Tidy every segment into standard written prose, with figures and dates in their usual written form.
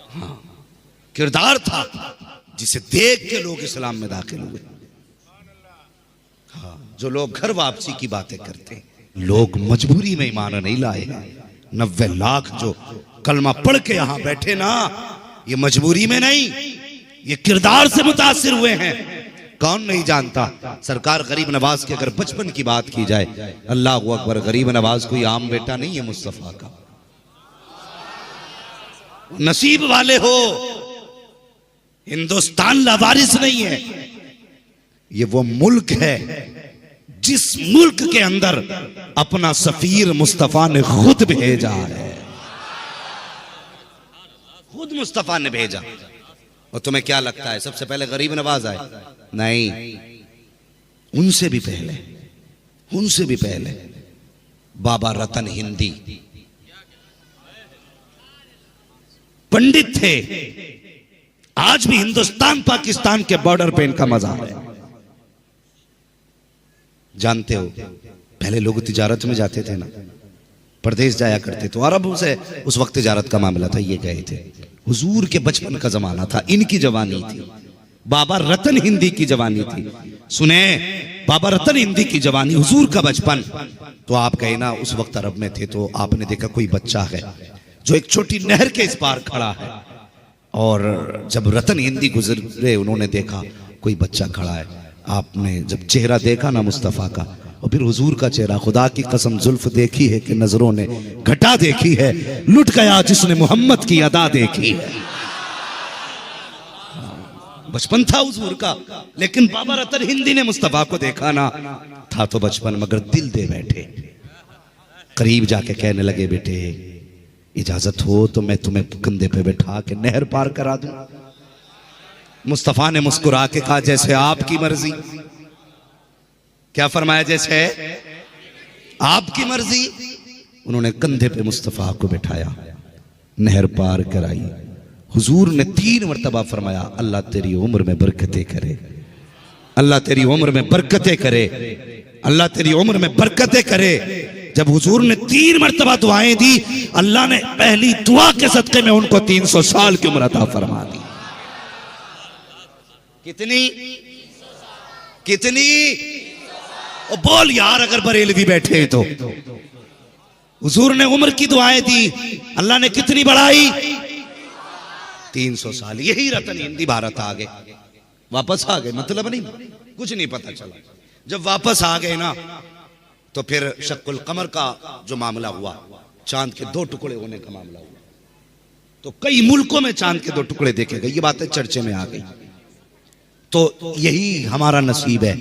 हाँ, किरदार था जिसे देख के लोग इस्लाम में दाखिल हुए। हाँ, जो लोग घर वापसी की बातें करते हैं, लोग मजबूरी में ईमान नहीं लाए। 90 लाख जो कलमा पढ़ के यहां बैठे ना, ये मजबूरी में नहीं, ये किरदार से मुतासिर हुए हैं। कौन नहीं जानता सरकार गरीब नवाज की अगर बचपन की बात की जाए, अल्लाह अकबर, गरीब नवाज कोई आम बेटा नहीं है मुस्तफा का। नसीब वाले हो, हिंदुस्तान लावारिस नहीं है। ये वो मुल्क है जिस मुल्क के अंदर अपना सफीर मुस्तफा ने खुद भेजा है। खुद मुस्तफा ने भेजा। और तुम्हें क्या लगता है सबसे पहले गरीब नवाज आए? नहीं, उनसे भी पहले, उनसे भी पहले बाबा रतन हिंदी पंडित थे। आज भी हिंदुस्तान पाकिस्तान के बॉर्डर पे इनका मजार है। जानते हो पहले लोग तिजारत में जाते थे ना, परदेश जाया करते तो अरबों से उस वक्त तिजारत का मामला था, ये गए थे। हुजूर के बचपन का जमाना था, इनकी जवानी थी, बाबा रतन हिंदी की जवानी थी। सुने, बाबा रतन हिंदी की जवानी, हुजूर का बचपन। तो आप कहे ना उस वक्त अरब में थे तो आपने देखा कोई बच्चा है जो एक छोटी नहर के इस पार खड़ा है, और जब रतन हिंदी गुजरे उन्होंने देखा कोई बच्चा खड़ा है। आपने जब चेहरा देखा ना मुस्तफा का, और फिर हुजूर का चेहरा, खुदा की कसम जुल्फ देखी है कि नजरों ने घटा देखी है, लुट गया जिसने मोहम्मद की अदा देखी है। बचपन था हुजूर का, लेकिन बाबा रतन हिंदी ने मुस्तफा को देखा ना, था तो बचपन मगर दिल दे बैठे। करीब जाके कहने लगे, बेटे इजाजत हो तो मैं तुम्हें कंधे पे बैठा के नहर पार करा दूं। मुस्तफा ने मुस्कुरा के कहा, जैसे आपकी मर्जी। क्या फरमाया? जैसे आपकी मर्जी। उन्होंने कंधे पे मुस्तफा को बैठाया, नहर पार कराई। हुजूर ने 3 मरतबा फरमाया, अल्लाह तेरी उम्र में बरकतें करे, अल्लाह तेरी उम्र में बरकतें करे, अल्लाह तेरी उम्र में बरकतें करे। जब हुजूर ने 3 मरतबा दुआएं दी, अल्लाह ने पहली दुआ के सदके में उनको 300 साल की उम्र अता फरमा दी। कितनी? कितनी? ओ बोल यार, अगर बरेलवी बैठे तो। हुजूर ने उम्र की दुआएं दी, अल्लाह ने कितनी बढ़ाई? 300 साल। यही रतन हिंदी भारत आ गए, वापस आ गए। मतलब नहीं, कुछ नहीं पता चला। जब वापस आ गए ना, तो फिर शक्कुल कमर का जो मामला हुआ, चांद के 2 टुकड़े होने का मामला हुआ, तो कई मुल्कों में चांद के 2 टुकड़े देखे गए। ये बातें चर्चे में आ गई। तो यही हमारा नसीब है।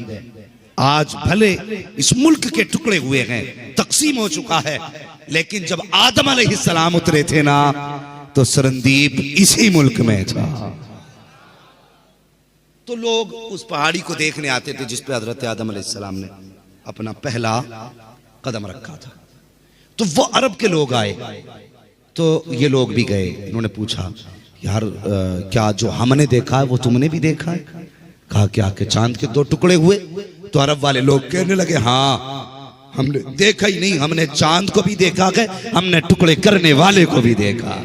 आज भले इस मुल्क के टुकड़े हुए हैं, तकसीम हो चुका है, लेकिन जब आदम अलैहिस्सलाम उतरे थे ना, तो सरंदीप इसी मुल्क में था। तो लोग उस पहाड़ी को देखने आते थे जिस पे हजरत आदम अलैहिस्सलाम ने अपना पहला कदम रखा था। तो वो अरब के लोग आए, तो ये लोग भी गए। इन्होंने पूछा, यार क्या जो हमने देखा है वो तुमने भी देखा है? कहा क्या कि चांद के 2 टुकड़े हुए? तो अरब वाले लोग कहने लगे, हाँ हमने देखा ही नहीं, हमने चांद को भी देखा है, हमने टुकड़े करने वाले को भी देखा।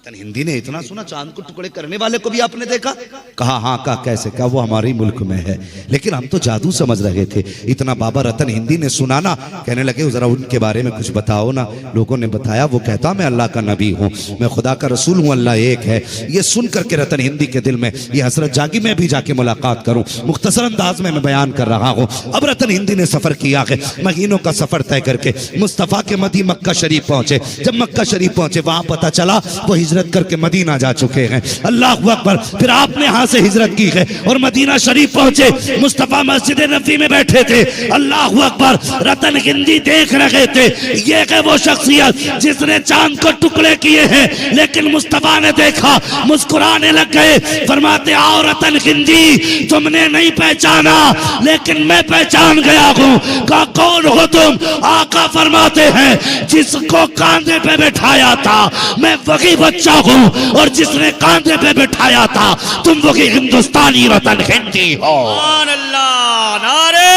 रतन हिंदी ने इतना सुना, चांद को टुकड़े करने वाले को भी आपने देखा? कहा हाँ। कहा कैसे? कहा वो हमारे ही मुल्क में है, लेकिन हम तो जादू समझ रहे थे। इतना बाबा रतन हिंदी ने सुना ना, कहने लगे जरा उनके बारे में कुछ बताओ ना। लोगों ने बताया, वो कहता मैं अल्लाह का नबी हूँ, मैं खुदा का रसूल हूँ, अल्लाह एक है। ये सुन करके रतन हिंदी के दिल में ये हसरत जागी मैं भी जाके मुलाकात करूँ। मुख्तसर अंदाज में मैं बयान कर रहा हूँ। अब रतन हिंदी ने सफर किया है, महीनों का सफर तय करके मुस्तफा के मदी मक्का शरीफ पहुंचे। जब मक्का शरीफ पहुंचे, वहां पता चला वो हिजरत करके मदीना जा चुके हैं। अल्लाह अकबर। फिर आपने यहां से हिजरत की है और मदीना शरीफ पहुंचे। मुस्तफा मस्जिद नबी में बैठे थे। अल्लाह अकबर। रतन हिंदी देख रहे थे, ये है वो शख्सियत जिसने चांद को टुकड़े किए हैं, लेकिन मुस्तफा ने देखा, मुस्कुराने लग गए। फरमाते, आओ रतन हिंदी, तुमने नहीं पहचाना लेकिन मैं पहचान गया हूं। कहा कौन हो तुम? आका फरमाते हैं, जिसको कांधे पे बैठाया था मैं वही बच्चा हूं, और जिसने कांधे पे बैठाया था तुम वही हिंदुस्तानी रतन हिंदी हो। सुभान अल्लाह। नारे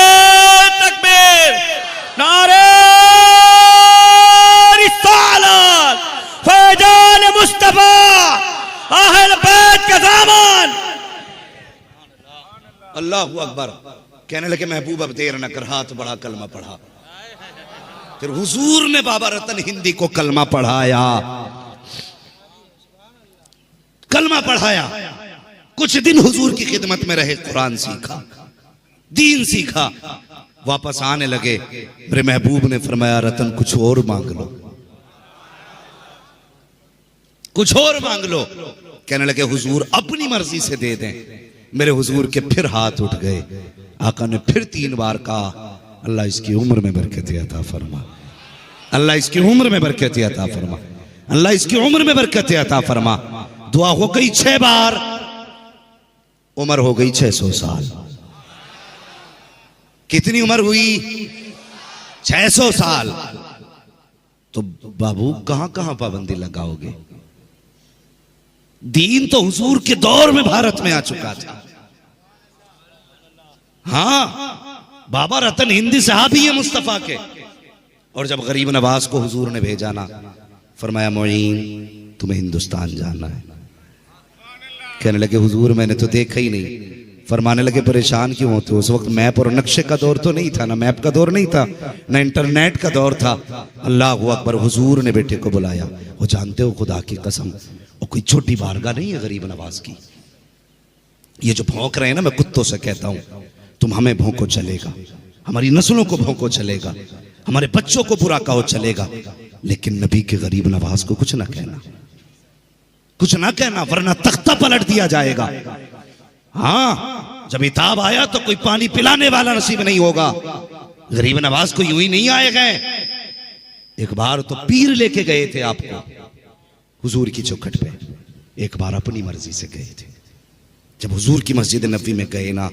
तकबीर, नारे रिसालत, फैज़ अल्लाहु अकबर। कहने लगे महबूब अब देर न कर, हाथ बढ़ा, कलमा पढ़ा। फिर हुजूर ने बाबा रतन हिंदी को कलमा पढ़ाया, कलमा पढ़ाया। कुछ दिन हुजूर की खिदमत में रहे, कुरान सीखा, दीन सीखा, वापस आने लगे। मेरे महबूब ने फरमाया रतन कुछ और मांग लो, कुछ और मांग लो। कहने लगे हुजूर अपनी मर्जी से दे दें। मेरे हुजूर के फिर हाथ उठ गए। आका ने फिर 3 बार कहा अल्लाह इसकी उम्र में बरकत अता फरमा, अल्लाह इसकी उम्र में बरकत अता फरमा, अल्लाह इसकी उम्र में बरकत अता फरमा। दुआ हो गई 6 बार, उम्र हो गई 600 साल। कितनी उम्र हुई? 600 साल। तो बाबू कहां कहां पाबंदी लगाओगे? दीन तो हुजूर के दौर में भारत में आ चुका था। हाँ, बाबा रतन हिंदी सहाबी है मुस्तफा के। और जब गरीब नवाज को हुजूर ने भेजा ना, फरमाया मोइन तुम्हें हिंदुस्तान जाना है। कहने लगे हुजूर मैंने तो देखा ही नहीं। फरमाने लगे परेशान क्यों होते हो? उस वक्त मैप और नक्शे का दौर तो नहीं था, ना मैप का दौर नहीं था, ना इंटरनेट का दौर था। अल्लाह अकबर। हुजूर ने बेटे को बुलाया। वो जानते हो खुदा की कसम वो कोई छोटी बारगाह नहीं है गरीब नवाज की। ये जो भौंक रहे हैं ना, मैं कुत्तों से कहता हूं तुम हमें भौंको चलेगा, हमारी नस्लों को भौंको चलेगा, हमारे बच्चों को बुरा कहो चलेगा, लेकिन नबी के गरीब नवाज को कुछ ना कहना, कुछ ना कहना, वरना तख्ता पलट दिया जाएगा। हाँ, जब इताब आया तो कोई पानी पिलाने वाला नसीब नहीं होगा। गरीब नवाज को यूं ही नहीं आए गए। एक बार तो पीर लेके गए थे आपको हुजूर की चौखट पे, एक बार अपनी मर्जी से गए थे। जब हुजूर की मस्जिद नबी में गए ना,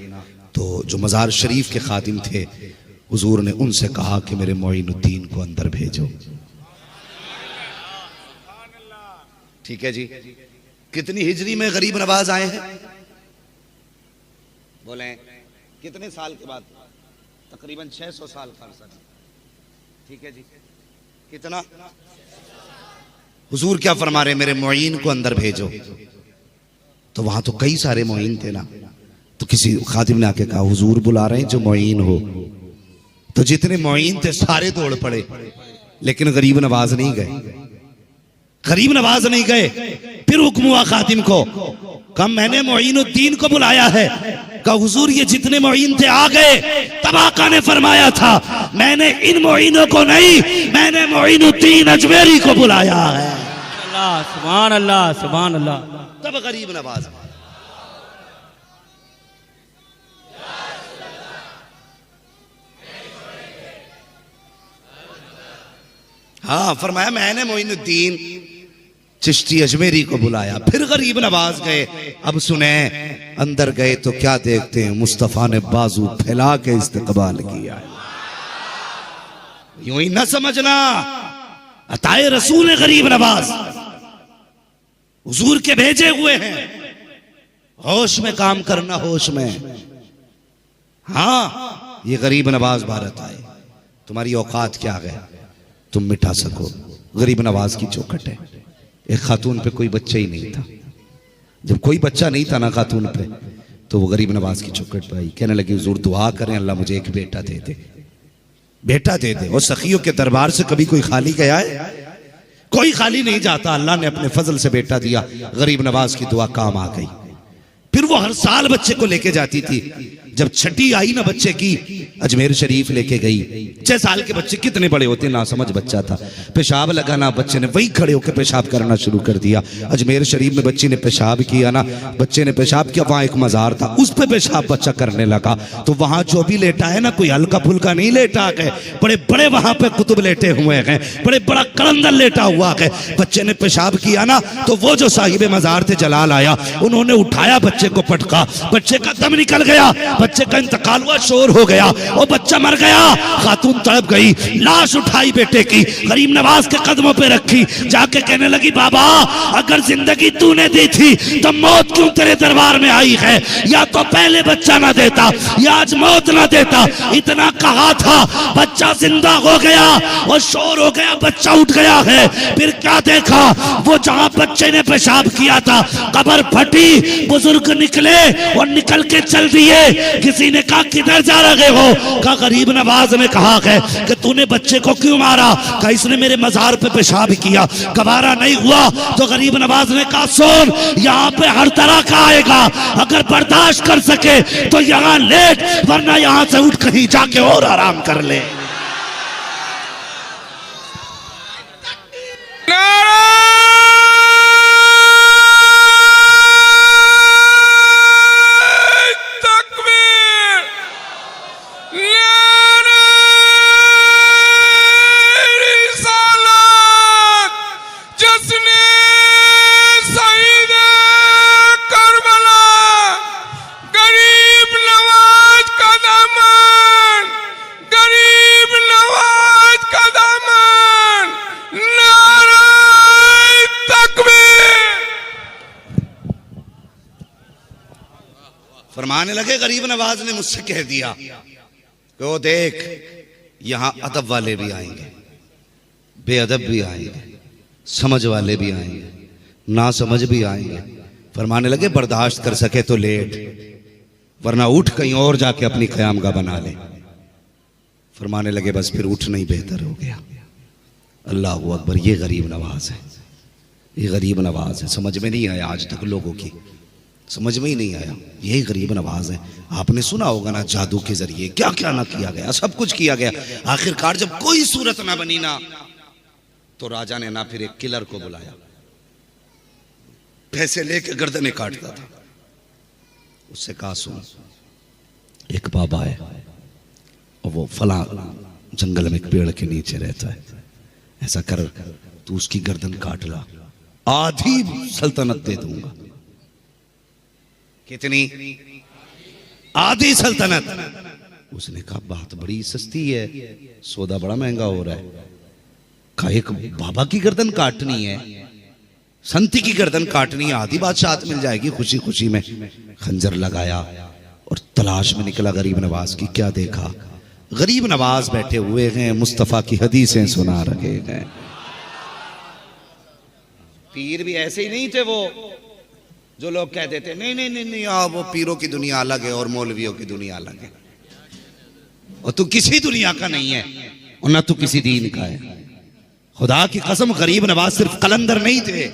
तो जो मजार शरीफ के खादिम थे, हुजूर ने उनसे कहा कि मेरे मोइनुद्दीन को अंदर भेजो। ठीक है जी। कितनी हिजरी में गरीब नवाज आए हैं? बोले कितने साल के बाद? तकरीबन 600 साल का अरसा। ठीक है जी। कितना? हुजूर क्या फरमा रहे? मेरे मोइन को अंदर भेजो। तो वहां तो कई सारे मोइन थे ना, तो किसी खादिम ने आके कहा हुजूर बुला रहे हैं जो मोइन हो। तो जितने मोइन थे सारे दौड़ पड़े, लेकिन गरीब नवाज नहीं गए, गरीब नवाज नहीं गए। फिर हुक्म हुआ खादिम को, कहा मैंने मोइनुद्दीन को बुलाया है। कहा हुजूर ये जितने मोइन थे आ गए। तब आका ने फरमाया था मैंने इन मोइनों को नहीं, मैंने मोइनुद्दीन अजमेरी को बुलाया है। अल्लाह सुभान अल्लाह सुभान अल्लाह। तब गरीब नवाज। हाँ, फरमाया मैंने मोइनुद्दीन चिश्ती अजमेरी को बुलाया। फिर गरीब नवाज गए। अब सुने, अंदर गए तो क्या देखते हैं? मुस्तफा ने बाजू फैला के इस्तकबाल किया। यूं ही न समझना, अताए रसूल है गरीब नवाज, हुजूर के भेजे हुए हैं। होश में काम करना, होश में। हाँ, ये गरीब नवाज भारत आए, तुम्हारी औकात क्या है तुम मिटा सको? गरीब नवाज की चौखट है। एक खातून पे कोई बच्चा ही नहीं था। जब कोई बच्चा नहीं था ना खातून पे, तो वो गरीब नवाज की चौखट पे आई। कहने लगी हुजूर दुआ करें अल्लाह मुझे एक बेटा दे दे, बेटा दे दे। और सखियों के दरबार से कभी कोई खाली गया है? कोई खाली नहीं जाता। अल्लाह ने अपने फजल से बेटा दिया। गरीब नवाज की दुआ काम आ गई। फिर वो हर साल बच्चे को लेके जाती थी। जब छठी आई ना बच्चे की, अजमेर शरीफ लेके गई। 6 साल के बच्चे कितने बड़े होते, ना समझ बच्चा था। पेशाब लगा ना, बच्चे ने वही खड़े होकर पेशाब करना शुरू कर दिया। अजमेर शरीफ में बच्ची ने पेशाब किया ना, बच्चे ने पेशाब किया, वहां एक मजार था, उस पे पेशाब बच्चा करने लगा। तो वहां जो भी लेटा है ना, कोई हल्का फुल्का नहीं लेटा है, बड़े बड़े वहां पे कुतुब लेटे हुए हैं, बड़े बड़ा कलंदर लेटा हुआ है। बच्चे ने पेशाब किया ना, तो वो जो साहिब मजार थे जलाल आया, उन्होंने उठाया, बच्चे को पटका, बच्चे का दम निकल गया, बच्चे का इंतकाल हुआ, शोर हो गया, वो बच्चा मर गया। खातून तड़प गई, लाश उठाई बेटे की, गरीब नवाज के कदमों पे रखी, जाके कहने लगी बाबा अगर जिंदगी तूने दी थी तो मौत क्यों तेरे दरबार में आई है? या तो पहले बच्चा ना देता या आज मौत ना देता। इतना कहा था, बच्चा जिंदा हो गया और शोर हो गया, बच्चा उठ गया है। फिर क्या देखा? वो जहां बच्चे ने पेशाब किया था, कब्र फटी, बुजुर्ग निकले और निकल के चल दिए। किसी ने कहा किधर जा रहे हो? कहा गरीब नवाज ने कहा है कि तूने बच्चे को क्यों मारा? कहा इसने मेरे मजार पे पेशाब किया, गवारा नहीं हुआ। तो गरीब नवाज ने कहा सुन, यहाँ पे हर तरह का आएगा, अगर बर्दाश्त कर सके तो यहाँ लेट, वरना यहाँ से उठ कहीं जाके और आराम कर ले। फरमाने लगे गरीब नवाज ने मुझसे कह दिया कि वो देख, यहां अदब वाले भी आएंगे, बेअदब भी आएंगे, समझ वाले भी आएंगे, ना समझ भी आएंगे। फरमाने लगे बर्दाश्त कर सके तो लेट, वरना उठ कहीं और जाके अपनी क़यामगाह बना ले। फरमाने लगे बस फिर उठना ही बेहतर हो गया। अल्लाह अकबर, ये गरीब नवाज है, ये गरीब नवाज है। समझ में नहीं आया आज तक लोगों की, समझ में ही नहीं आया। यही गरीब नवाज है। आपने सुना होगा ना, जादू के जरिए क्या क्या ना किया गया, सब कुछ किया गया। आखिरकार जब कोई सूरत ना बनी ना, तो राजा ने ना फिर एक किलर को बुलाया, पैसे लेके गर्दनें काटता था। उससे कहा सुन, एक बाबा है और वो फला जंगल में एक पेड़ के नीचे रहता है, ऐसा कर तू उसकी गर्दन काट ला, आधी सल्तनत दे दूंगा। कितनी? आधी सल्तनत। उसने कहा बात बड़ी सस्ती है, सौदा बड़ा महंगा हो रहा है। कहा एक बाबा की गर्दन काटनी है, संती की गर्दन काटनी है, आधी बादशाहत मिल जाएगी। खुशी खुशी में खंजर लगाया और तलाश में निकला गरीब नवाज की। क्या देखा? गरीब नवाज बैठे हुए हैं, मुस्तफा की हदीसें सुना रहे हैं। पीर भी ऐसे ही नहीं थे वो जो लोग कह देते नहीं नहीं नहीं नहीं, वो पीरों की दुनिया अलग है और मौलवियों की दुनिया अलग है, और तू किसी दुनिया का नहीं है और ना तू किसी दीन का है। खुदा की कसम, गरीब नवाज सिर्फ कलंदर नहीं थे,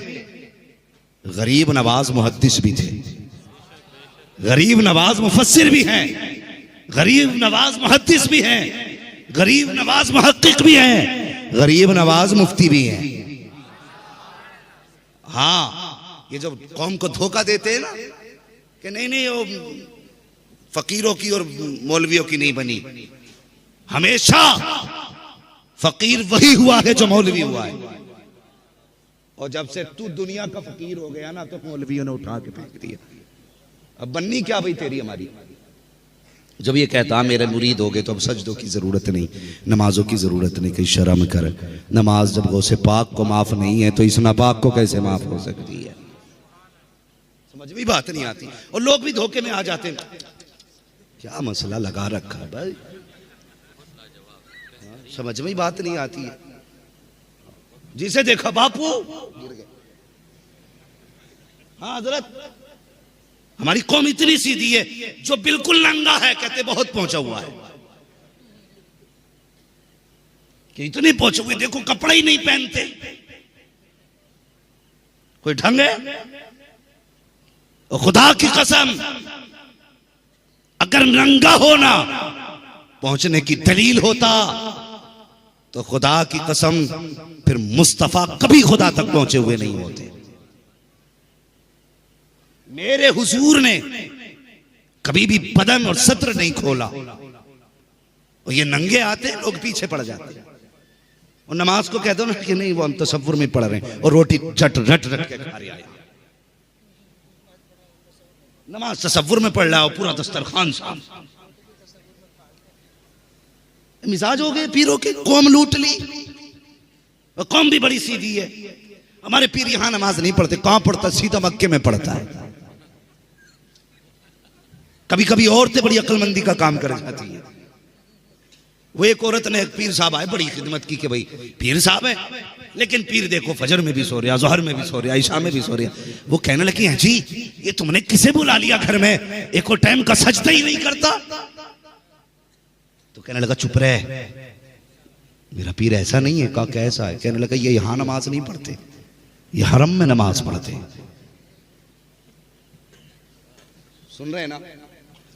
गरीब नवाज मुहद्दिस भी थे, गरीब नवाज मुफस्सिर भी हैं, गरीब नवाज मुहद्दिस भी हैं, गरीब नवाज मुहक्किक भी हैं, गरीब नवाज मुफ्ती भी हैं। हाँ, ये जो कौम को धोखा देते हैं ना कि नहीं नहीं वो फकीरों की और मौलवियों की नहीं बनी, हमेशा फकीर वही हुआ है जो मौलवी हुआ है। और जब से तू दुनिया का फकीर हो गया ना, तो मौलवियों ने उठा के फेंक दिया। अब बननी क्या भाई तेरी हमारी? जब ये कहता मेरे मुरीद हो गए तो अब सजदों की जरूरत नहीं, नमाजों की जरूरत नहीं, कहीं शर्म कर। नमाज जब गौसे पाक को माफ नहीं है तो इस नापाक को कैसे माफ हो सकती है? समझ में बात नहीं आती और लोग भी धोखे में आ जाते हैं। क्या मसला लगा रखा है भाई, समझ में बात नहीं आती है। जिसे देखा बापू गिर गए। हाँ हजरत, हमारी कौम इतनी सीधी है, जो बिल्कुल नंगा है कहते बहुत पहुंचा हुआ है, कि इतनी पहुंचे हुए देखो कपड़ा ही नहीं पहनते, कोई ढंग है? और खुदा की कसम, अगर नंगा होना पहुंचने की दलील होता तो खुदा की कसम फिर मुस्तफा कभी खुदा तक पहुंचे हुए नहीं होते। मेरे हुजूर ने कभी भी बदन और सत्र नहीं खोला, और ये नंगे आते लोग पीछे पड़ जाते। और नमाज को कह दो ना कि नहीं वो हम तसव्वुर में पढ़ रहे हैं, और रोटी झट रट रट के खा रहे आए। नमाज तसव्वुर में पढ़ रहा हो, पूरा दस्तरखान साहब। मिजाज हो गए पीरों के, कौम लूट ली। और कौम भी बड़ी सीधी है। हमारे पीर यहां नमाज नहीं पढ़ते, कहां पढ़ता? सीधा मक्के में पढ़ता है। कभी कभी औरतें बड़ी अक्लमंदी का काम कर जाती है, वो एक औरत ने, एक पीर साहब आए, बड़ी खिदमत की कि भाई पीर साहब है, लेकिन पीर देखो फजर में भी सो रहा, जोहर में भी सो रहा, ईशा में भी सो रहा। वो कहने लगी, हैं जी ये तुमने किसे बुला लिया घर में, एक और टाइम का सजदा ही नहीं करता। तो कहने लगा चुप रहे, मेरा पीर ऐसा नहीं है। कहा कैसा है? कहने लगा ये यहां नमाज नहीं पढ़ते, ये हरम में नमाज पढ़ते हैं। सुन रहे हैं ना,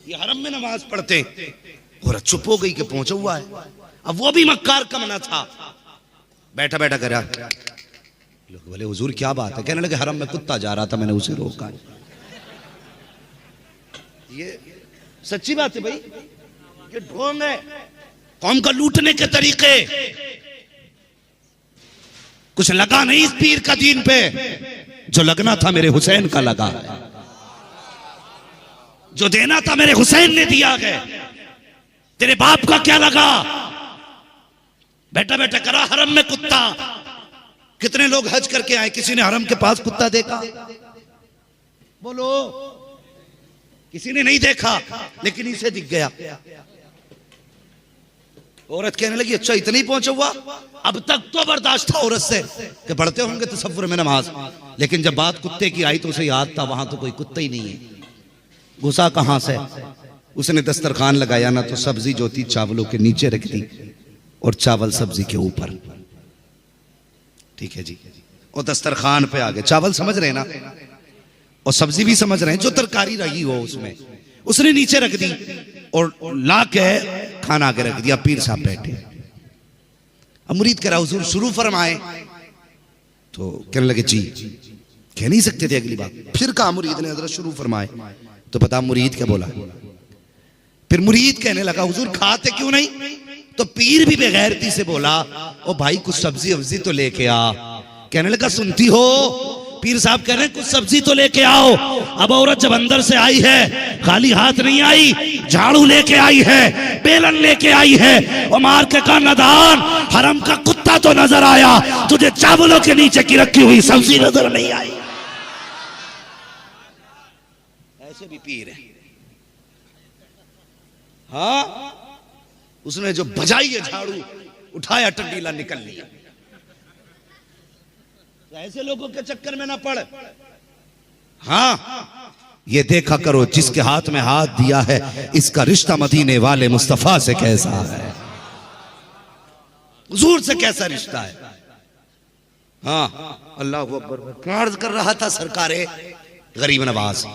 ये हरम में नमाज पढ़ते हैं। और चुप हो गई कि पहुंचा हुआ है। अब वो भी मक्कार का मना था, बैठा बैठा करा। लोग बोले हुजूर क्या बात है? कहने लगे हरम में कुत्ता जा रहा था, मैंने उसे रोका। ये सच्ची बात है भाई, ये ढोंग है कौम का लूटने के तरीके। कुछ लगा नहीं इस पीर का दीन पे, जो लगना था मेरे हुसैन का लगा, जो देना था मेरे हुसैन ने दिया है। तेरे बाप का क्या लगा? बैठा बैठा करा हरम में कुत्ता। कितने लोग हज करके आए, किसी ने हरम के पास कुत्ता देखा? बोलो, किसी ने नहीं देखा, लेकिन इसे दिख गया। औरत कहने लगी अच्छा इतना ही पहुंचा हुआ? अब तक तो बर्दाश्त था औरत से कि पढ़ते होंगे तसव्वुर में नमाज, लेकिन जब बात कुत्ते की आई तो उसे याद था वहां तो कोई कुत्ता ही नहीं है। गुस्सा कहां से? उसने दस्तरखान लगाया ना, तो सब्जी जो थी चावलों के नीचे रख दी और चावल सब्जी के ऊपर। ठीक है जी, और दस्तरखान पे आ गए। चावल समझ रहे ना, और सब्जी भी समझ रहे हैं, जो तरकारी रही हो उसमें उसने नीचे रख दी और ला के खाना आगे रख दिया। पीर साहब बैठे, अब मुरीद कह रहा हुजूर शुरू फरमाए। तो कहने लगे जी, कह नहीं सकते थे अगली बात। फिर कहा मुरीद ने हजरत शुरू फरमाए। तो पता मुरीद क्या बोला? फिर मुरीद कहने लगा हुजूर खाते क्यों नहीं? तो पीर भी बेगैरती से बोला ओ भाई कुछ सब्जी वब्जी तो लेके आ। कहने लगा सुनती हो, पीर साहब कह रहे हैं कुछ सब्जी तो लेके आओ। अब औरत जब अंदर से आई है, खाली हाथ नहीं आई, झाड़ू लेके आई है, बेलन लेके आई है, और मार के कहा नदान हरम का कुत्ता तो नजर आया, तुझे चावलों के नीचे की रखी हुई सब्जी नजर नहीं आई। ऐसे भी पीर है। हाँ, उसने जो बजाई है झाड़ू, उठाया टंडीला निकल लिया। ऐसे लोगों के चक्कर में ना पड़। हाँ, ये देखा करो जिसके हाथ में हाथ दिया है इसका रिश्ता मदीने वाले मुस्तफा से कैसा है, हुजूर से कैसा रिश्ता है। हाँ, अल्लाह अकबर। अर्ज कर रहा था सरकारे गरीब नवाज,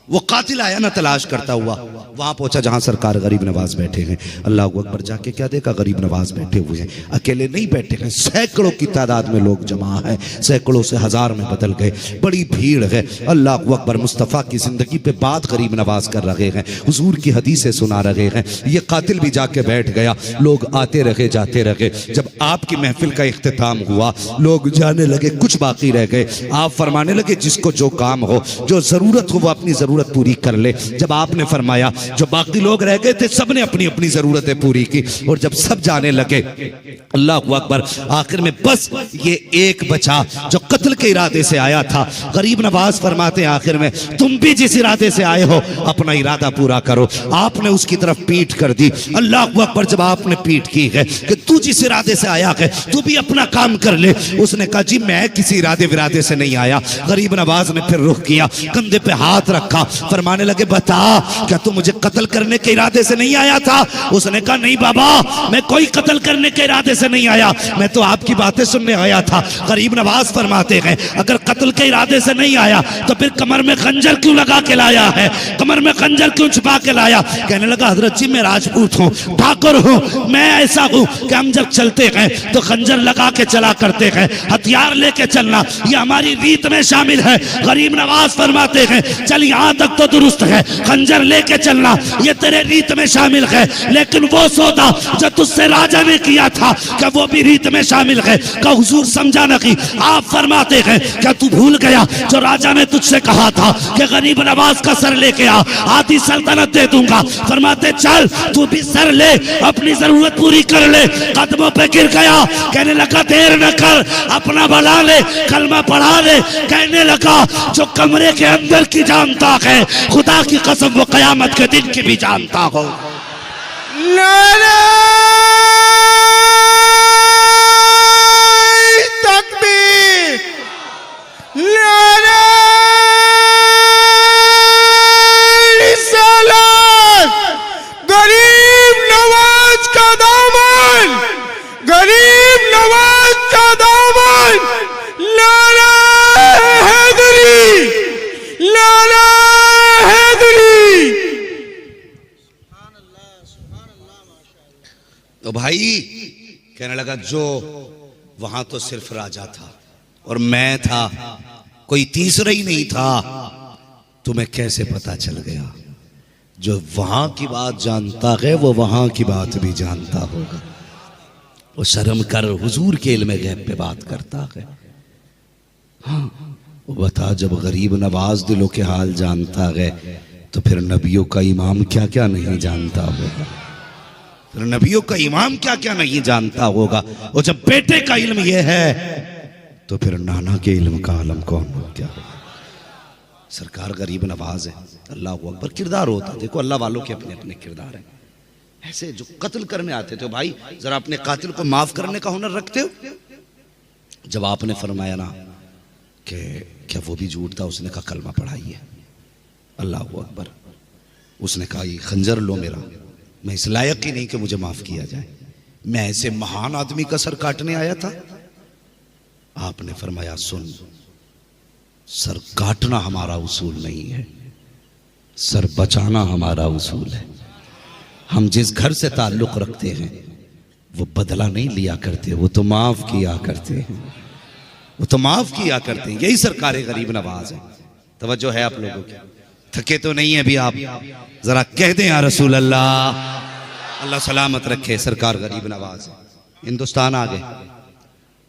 वो कातिल आया ना तलाश करता हुआ, वहां पहुंचा जहां सरकार गरीब नवाज बैठे हैं। अल्लाह अकबर, जाके क्या देखा? गरीब नवाज बैठे हुए हैं, अकेले नहीं बैठे हैं, सैकड़ों की तादाद में लोग जमा है, सैकड़ों से हजार में बदल गए, बड़ी भीड़ है। अल्लाह अकबर, मुस्तफ़ा की जिंदगी पे बात गरीब नवाज कर रहे हैं, हुजूर की हदीसें सुना रहे हैं। ये कातिल भी जाके बैठ गया, लोग आते रहे जाते रहे। जब आपकी महफिल का इख्तिताम हुआ, लोग जाने लगे, कुछ बाकी रह गए। आप फरमाने लगे जिसको जो काम हो, जो जरूरत हो, वो अपनी जरूरत पूरी कर ले। जब आपने फरमाया, जो बाकी लोग रह गए थे सबने अपनी अपनी जरूरतें पूरी की, और जब सब जाने लगे, अल्लाह अकबर, आखिर में बस ये एक बचा जो कत्ल के इरादे से आया था। गरीब नवाज फरमाते हैं आखिर में, तुम भी जिस इरादे से आए हो अपना इरादा पूरा करो। आपने उसकी तरफ पीठ कर दी। अल्लाह अकबर, जब आपने पीठ की है कि तू जिस इरादे से आया है तू भी अपना काम कर ले, उसने कहा जी मैं किसी इरादे विरादे से नहीं आया। गरीब नवाज ने फिर रुख किया, कंधे पे हाथ रखा, फरमाने लगे बता क्या तू मुझे कत्ल करने के इरादे से नहीं आया था? उसने कहा नहीं बाबा, मैं कोई कत्ल करने के इरादे से नहीं आया, मैं तो आपकी बातें सुनने आया था। गरीब नवाज फरमाते हैं अगर कत्ल के इरादे से नहीं आया तो फिर कमर में खंजर क्यों लगा के लाया है, कमर में खंजर क्यों छुपा के लाया? कहने लगा हजरत जी मैं राजपूत हूँ, ठाकुर हूँ, मैं ऐसा हूँ कि हम जब चलते हैं तो खंजर लगा के चला करते हैं, हथियार लेके चलना ये हमारी रीत में शामिल है। गरीब नवाज फरमाते हैं चल यहाँ तक तो दुरुस्त है, खंजर लेके चलना ये तेरे रीत में शामिल है, लेकिन वो सौदा जो तुझसे राजा ने किया था क्या वो भी रीत में शामिल है? क्या हुजूर समझा नहीं? आप फरमाते हैं क्या तू भूल गया जो राजा ने तुझसे कहा था कि गरीब नवाज का सर लेके आ, आधी सल्तनत दे दूंगा। फरमाते चल तू भी सर ले, अपनी जरूरत पूरी कर ले। कदमों पे गिर गया, कहने लगा देर न कर, अपना भला ले, कलमा पढ़ा ले। कहने लगा जो कमरे के अंदर की जानता है खुदा की कसम वो कयामत के दिन की भी जानता हो। नारे तकबीर, नारे रिसालत, गरीब नवाज का दामन, गरीब नवाज का दामन, नारे हैदरी, नारे हैदरी। तो भाई कहने लगा जो वहां तो सिर्फ राजा था और मैं था, कोई तीसरा ही नहीं था। तुम्हें कैसे पता चल गया? जो वहां की बात जानता है वो वहां की बात भी जानता होगा। वो शर्म कर, हुजूर के इल्म गैब पे बात करता है। हाँ, वो बता, जब गरीब नवाज दिलों के हाल जानता है तो फिर नबियों का इमाम क्या क्या नहीं जानता होगा। फिर नबियों का इमाम क्या क्या नहीं जानता होगा। और जब बेटे का इल्म यह है तो फिर नाना के इल्म का आलम कौन हो क्या होगा। सरकार गरीब नवाज है, अल्लाह अकबर। किरदार होता है, देखो अल्लाह वालों के अपने अपने किरदार हैं। ऐसे जो कत्ल करने आते थे, भाई जरा अपने कातिल को माफ करने का हुनर रखते हो। जब आपने फरमाया ना कि क्या वो भी झूठ था, उसने कहा कलमा पढ़ाइए, अल्लाह अकबर। उसने कहा ये खंजर लो मेरा, मैं इस लायक ही नहीं कि मुझे माफ किया जाए, मैं ऐसे महान आदमी का सर काटने आया था। आपने फरमाया सुन, सर काटना हमारा उसूल नहीं है, सर बचाना हमारा उसूल है। हम जिस घर से ताल्लुक रखते हैं वो बदला नहीं लिया करते, वो तो माफ किया करते हैं, वो तो माफ किया करते हैं। यही सरकार गरीब नवाज है। तवज्जो है आप लोगों की? थके तो नहीं है अभी आप? जरा कह दें या रसूल अल्लाह। अल्लाह सलामत रखे। सरकार गरीब नवाज है। हिंदुस्तान आ गए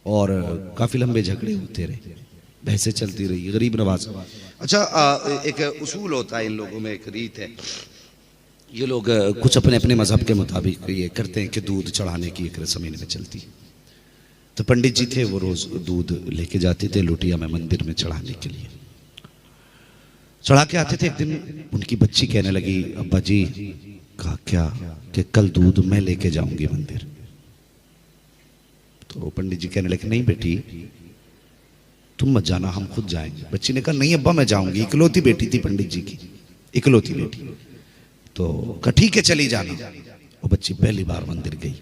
और काफी लंबे झगड़े होते रहे, बहसें चलती रही। गरीब नवाज, अच्छा एक उसूल होता है इन लोगों में, एक रीत है। ये लोग कुछ अपने अपने मजहब के मुताबिक ये करते हैं कि दूध चढ़ाने की एक रस्म इनमें चलती। तो पंडित जी थे, वो रोज दूध लेके जाते थे लोटिया में मंदिर में चढ़ाने के लिए। चढ़ा के आते थे। एक दिन उनकी बच्ची कहने लगी, अब्बा जी कहा क्या कि कल दूध मैं लेके जाऊंगी मंदिर। तो पंडित जी कहने लगे नहीं बेटी तुम मत जाना, हम खुद जाएंगे। बच्ची ने कहा नहीं अब्बा मैं जाऊंगी। इकलौती बेटी थी पंडित जी की, इकलौती बेटी। तो कहा ठीक है चली जाना। वो बच्ची पहली बार मंदिर गई,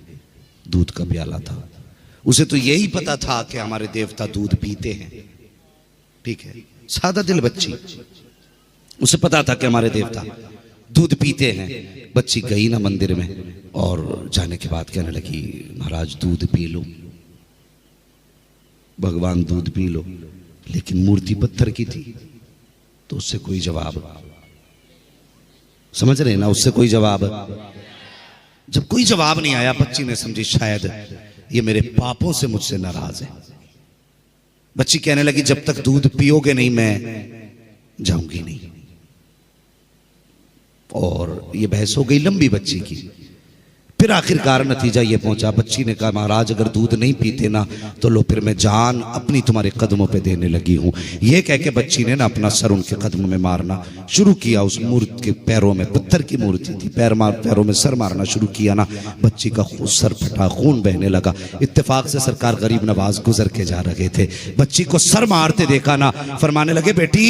दूध का प्याला था। उसे तो यही पता था कि हमारे देवता दूध पीते हैं, ठीक है, सादा दिल बच्ची। उसे पता था कि हमारे देवता दूध पीते हैं। बच्ची गई ना मंदिर में, और जाने के बाद कहने लगी महाराज दूध पी लो, भगवान दूध पी लो। लेकिन मूर्ति पत्थर की थी तो उससे कोई जवाब, समझ रहे ना, उससे कोई जवाब। जब कोई जवाब नहीं आया, बच्ची ने समझी शायद ये मेरे पापों से मुझसे नाराज है। बच्ची कहने लगी जब तक दूध पियोगे नहीं मैं जाऊंगी नहीं। और ये बहस हो गई लंबी बच्ची की। फिर आखिरकार नतीजा ये पहुंचा, बच्ची ने कहा महाराज अगर दूध नहीं पीते ना तो लो फिर मैं जान अपनी तुम्हारे कदमों पे देने लगी हूं। ये कह के बच्ची ने ना अपना सर उनके कदमों में मारना शुरू किया। उस मूर्ति के पैरों में, पत्थर की मूर्ति थी, पैरों में सर मारना शुरू किया ना। बच्ची का सर फटा, खून बहने लगा। इत्तेफाक से सरकार गरीब नवाज गुजर के जा रहे थे, बच्ची को सर मारते देखा ना, फरमाने लगे बेटी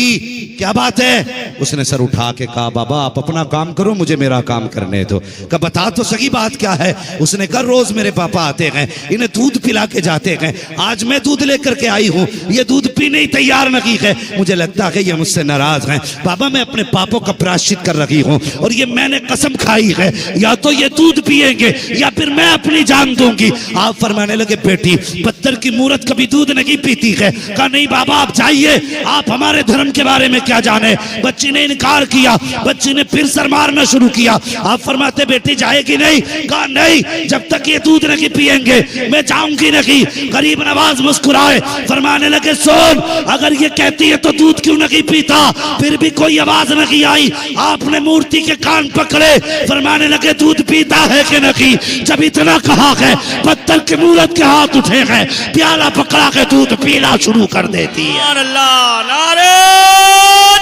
क्या बात है। उसने सर उठा के कहा बाबा आप अपना काम करो, मुझे मेरा काम करने दो। कहा बता तो सही बात क्या है। उसने कहा रोज मेरे पापा आते हैं, इन्हें दूध पिला के जाते हैं, आज मैं दूध लेकर के आई हूं, ये दूध पीने ही तैयार नहीं है। मुझे लगता है ये मुझसे नाराज हैं। बाबा मैं अपने पापों का प्रायश्चित कर रही हूं और ये मैंने कसम खाई है या तो ये दूध पिएंगे या फिर मैं अपनी जान दूंगी। आप फरमाने लगे बेटी पत्थर की मूर्त कभी दूध नहीं पीती है। कहा नहीं बाबा आप जाइए, आप हमारे धर्म के बारे में क्या जाने। बच्ची ने इनकार किया, बच्ची ने फिर सर मारना शुरू किया। आप फरमाते बेटी जाएगी नहीं। कहा नहीं जब तक ये दूध नहीं पिएंगे मैं जाऊंगी नहीं। गरीब नवाज मुस्कुराए, फरमाने लगे सुन अगर ये कहती है तो दूध क्यों नहीं पीता। फिर भी कोई आवाज नहीं आई। आपने मूर्ति के कान पकड़े, फरमाने लगे दूध पीता है कि नहीं। जब इतना कहा है पत्थर की मूर्त के हाथ उठे हैं, प्याला पकड़ा के दूध पीना शुरू कर देती है। अल्लाह, नारे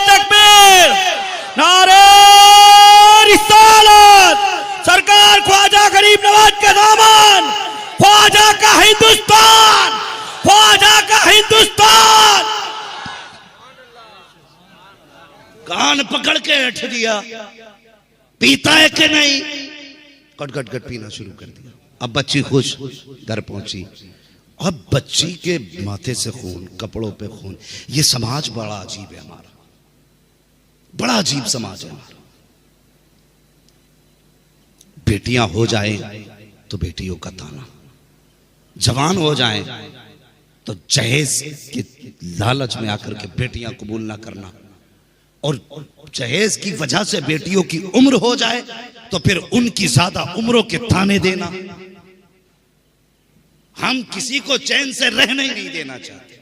तकबीर, नारे रिसालत, सरकार ख्वाजा नवाज का दामन, ख्वाजा का हिंदुस्तान, ख्वाजा का हिंदुस्तान। कान पकड़ के हट दिया, पीता है कि नहीं, कट कट कट पीना शुरू कर दिया। अब बच्ची खुश घर पहुंची। अब बच्ची के माथे से खून, कपड़ों पे खून। ये समाज बड़ा अजीब है हमारा, बड़ा अजीब समाज है हमारा। बेटियां हो जाए तो बेटियों का ताना, जवान हो जाए तो जहेज के लालच में आकर के बेटियां कबूल ना करना, और जहेज की वजह से बेटियों की उम्र हो जाए तो फिर उनकी ज्यादा उम्रों के ताने देना। हम किसी को चैन से रहने ही नहीं देना चाहते।